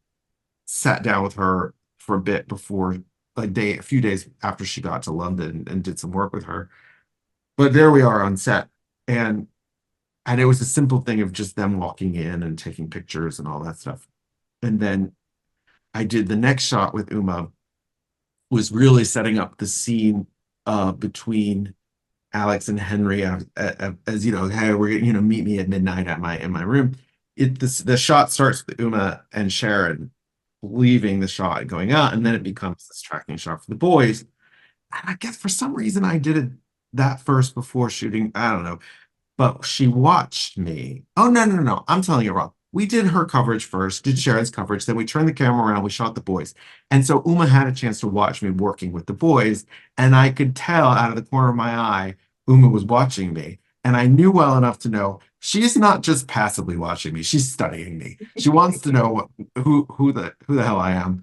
sat down with her for a bit before a few days after she got to London and did some work with her. But there we are on set. And it was a simple thing of just them walking in and taking pictures and all that stuff. And then I did the next shot with Uma, was really setting up the scene between Alex and Henry as you know, hey, we're meet me at midnight in my room. The shot starts with Uma and Sharon leaving the shot and going out, and then it becomes this tracking shot for the boys. And I guess for some reason I did that first before shooting. I don't know, but she watched me. Oh no! I'm telling you wrong. We did her coverage first, did Sharon's coverage, then we turned the camera around, we shot the boys. And so Uma had a chance to watch me working with the boys, and I could tell out of the corner of my eye, Uma was watching me. And I knew well enough to know she's not just passively watching me, she's studying me. She wants to know who the hell I am.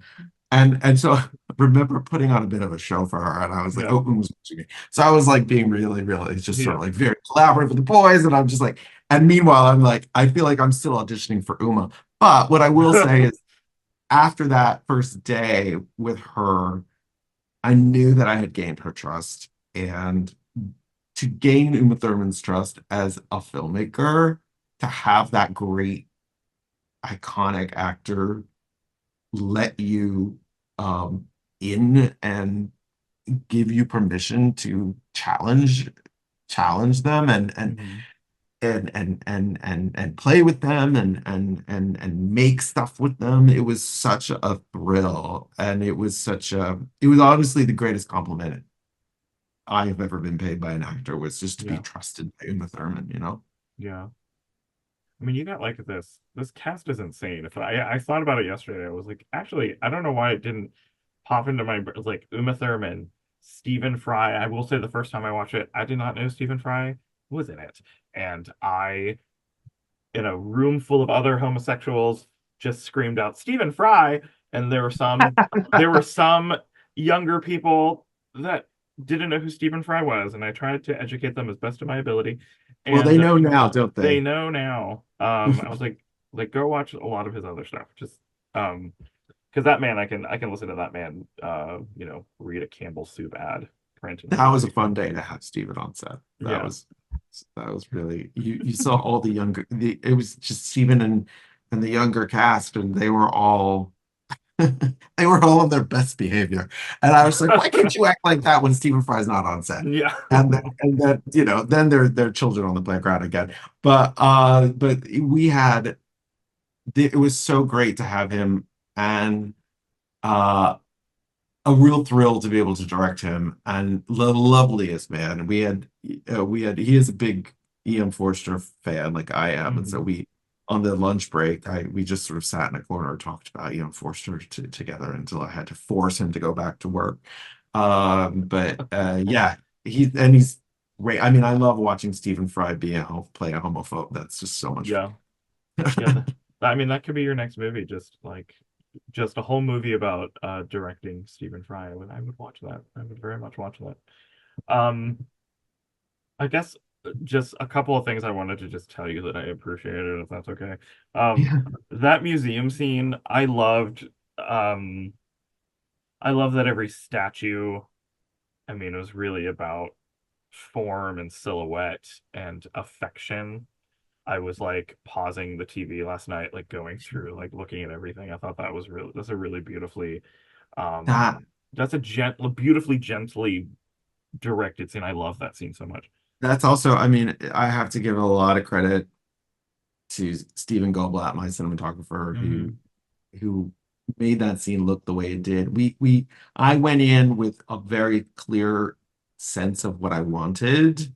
And so I remember putting on a bit of a show for her, and I was like, oh, Uma's watching me. So I was like being really, really just sort of like very collaborative with the boys, and I'm just like, and meanwhile, I'm like, I feel like I'm still auditioning for Uma. But what I will say is, after that first day with her, I knew that I had gained her trust. And to gain Uma Thurman's trust as a filmmaker, to have that great, iconic actor let you in and give you permission to challenge them and play with them and make stuff with them. It was such a thrill, and it was honestly the greatest compliment I have ever been paid by an actor, was just to be trusted by Uma Thurman, you know? Yeah. I mean, you got like this cast is insane. If I thought about it yesterday, I was like, actually, I don't know why it didn't pop into my like Uma Thurman, Stephen Fry. I will say the first time I watched it, I did not know Stephen Fry was in it. And I, in a room full of other homosexuals, just screamed out Stephen Fry. And there were some younger people that didn't know who Stephen Fry was, and I tried to educate them as best of my ability. And well, they know now, don't they? They know now. I was like go watch a lot of his other stuff, just because that man, I can listen to that man, read a Campbell soup ad. That was a fun day to have Stephen on set. That was really, you saw all the younger, it was just Stephen and the younger cast, and they were all they were all on their best behavior. And I was like, why can't you act like that when Stephen Fry's not on set? Yeah. And then then they're children on the playground again. But we had, it was so great to have him, and a real thrill to be able to direct him, and the loveliest man. He is a big E.M. Forster fan, like I am. And so we, on the lunch break, we just sort of sat in a corner and talked about E.M. Forster together until I had to force him to go back to work. Yeah, he's great. I mean, I love watching Stephen Fry play a homophobe. That's just so much fun. Yeah. I mean, that could be your next movie. Just like just a whole movie about directing Stephen Fry. I would watch that. I would very much watch that. I guess just a couple of things I wanted to just tell you that I appreciated, if that's okay. Yeah. That museum scene, I loved. I love that every statue, I mean, it was really about form and silhouette and affection. I was like pausing the TV last night, like going through, like looking at everything. I thought that's a really beautifully, um, That that's a beautifully gently directed scene. I love that scene so much. that's also, I mean, I have to give a lot of credit to Stephen Goldblatt, my cinematographer, who made that scene look the way it did. I went in with a very clear sense of what I wanted.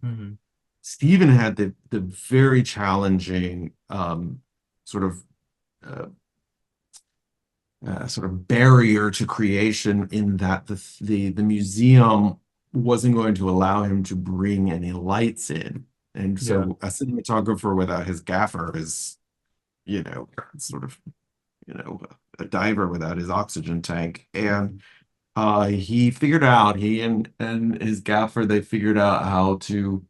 Stephen had the very challenging sort of barrier to creation, in that the museum wasn't going to allow him to bring any lights in. And so a cinematographer without his gaffer is, sort of, a diver without his oxygen tank. And he figured out, he and his gaffer, they figured out how to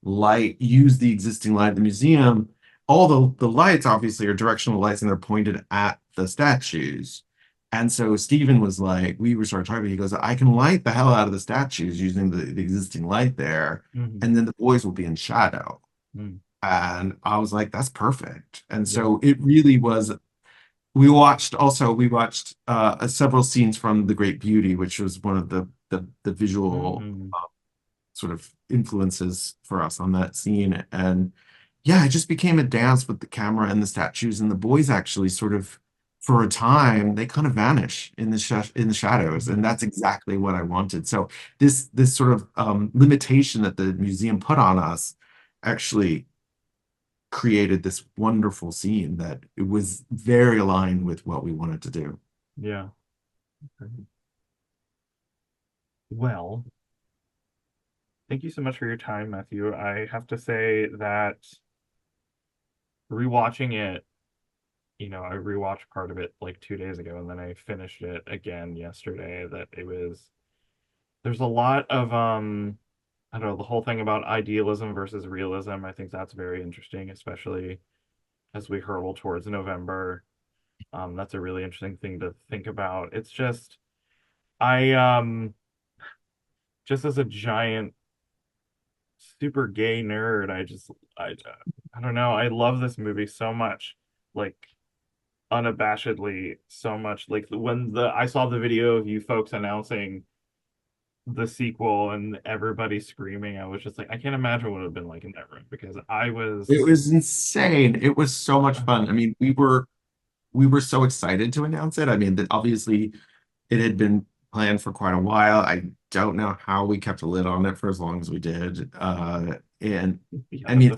use the existing light in the museum. All the lights obviously are directional lights, and they're pointed at the statues. And so Stephen was like, we were started talking, he goes, I can light the hell out of the statues using the existing light there, and then the boys will be in shadow. And I was like, that's perfect. And so it really was. We watched several scenes from The Great Beauty, which was one of the visual sort of influences for us on that scene. And yeah, it just became a dance with the camera and the statues, and the boys actually sort of, for a time, they kind of vanish in the shadows, and that's exactly what I wanted. So this sort of limitation that the museum put on us actually created this wonderful scene that it was very aligned with what we wanted to do. Yeah. Okay. Well, thank you so much for your time, Matthew. I have to say that rewatching it, I rewatched part of it like 2 days ago, and then I finished it again yesterday. There's a lot of I don't know, the whole thing about idealism versus realism. I think that's very interesting, especially as we hurtle towards November. That's a really interesting thing to think about. It's just, just as a giant super gay nerd, I don't know, I love this movie so much, like unabashedly so much. Like when I saw the video of you folks announcing the sequel and everybody screaming, I was just like, I can't imagine what it would have been like in that room, because It was insane. It was so much fun. I mean, we were so excited to announce it. I mean, that obviously it had been planned for quite a while. I don't know how we kept a lid on it for as long as we did. And I mean,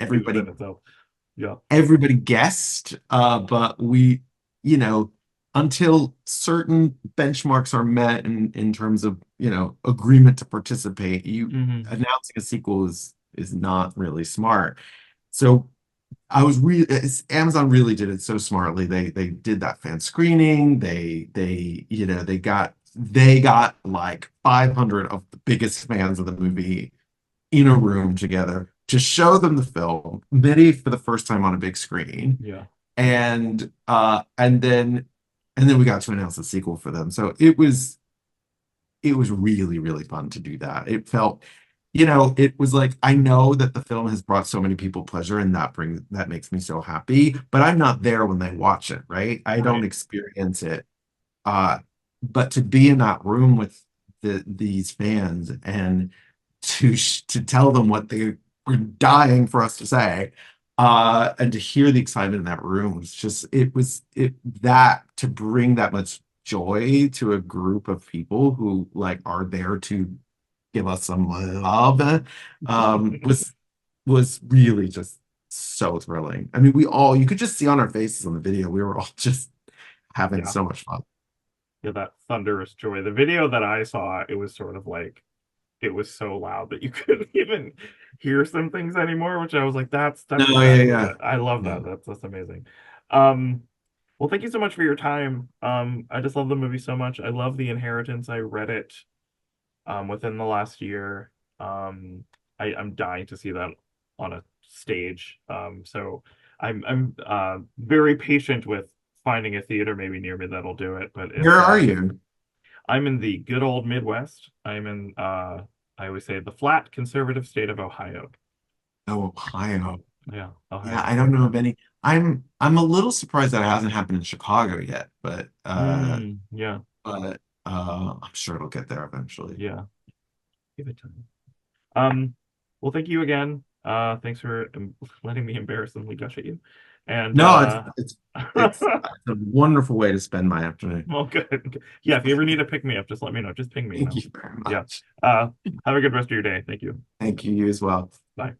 everybody guessed, but we, until certain benchmarks are met in terms of, agreement to participate, announcing a sequel is not really smart. So Amazon really did it so smartly. They did that fan screening. They got like 500 of the biggest fans of the movie in a room together to show them the film, many for the first time on a big screen. Yeah. And then we got to announce the sequel for them. So it was really, really fun to do that. It felt, it was like, I know that the film has brought so many people pleasure, and that makes me so happy, but I'm not there when they watch it, right? I don't experience it. But to be in that room with these fans and to tell them what they were dying for us to say, and to hear the excitement in that room was just, that to bring that much joy to a group of people who like are there to give us some love, was really just so thrilling. I mean, you could just see on our faces on the video, we were all just having so much fun. Yeah, that thunderous joy. The video that I saw, it was sort of like, it was so loud that you couldn't even hear some things anymore, which I was like, that's No, yeah. I love that. That's amazing. Well, thank you so much for your time. I just love the movie so much. I love The Inheritance. I read it within the last year. I'm dying to see that on a stage. So I'm very patient with finding a theater maybe near me that'll do it. But Where are you? I'm in the good old Midwest. I'm in I always say the flat conservative state of Ohio. Oh, Ohio. Yeah, Ohio. Yeah, I don't know of any. I'm a little surprised that it hasn't happened in Chicago yet, but Yeah, I'm sure it'll get there eventually. yeah. Give it time. Well, thank you again. Thanks for letting me embarrassingly gush at you. And No, it's a wonderful way to spend my afternoon. well, good. Yeah, if you ever need to pick me up, just let me know. Just ping me. Thank now. you very Yeah. much. Have a good rest of your day. Thank you. Thank you, you as well. Bye.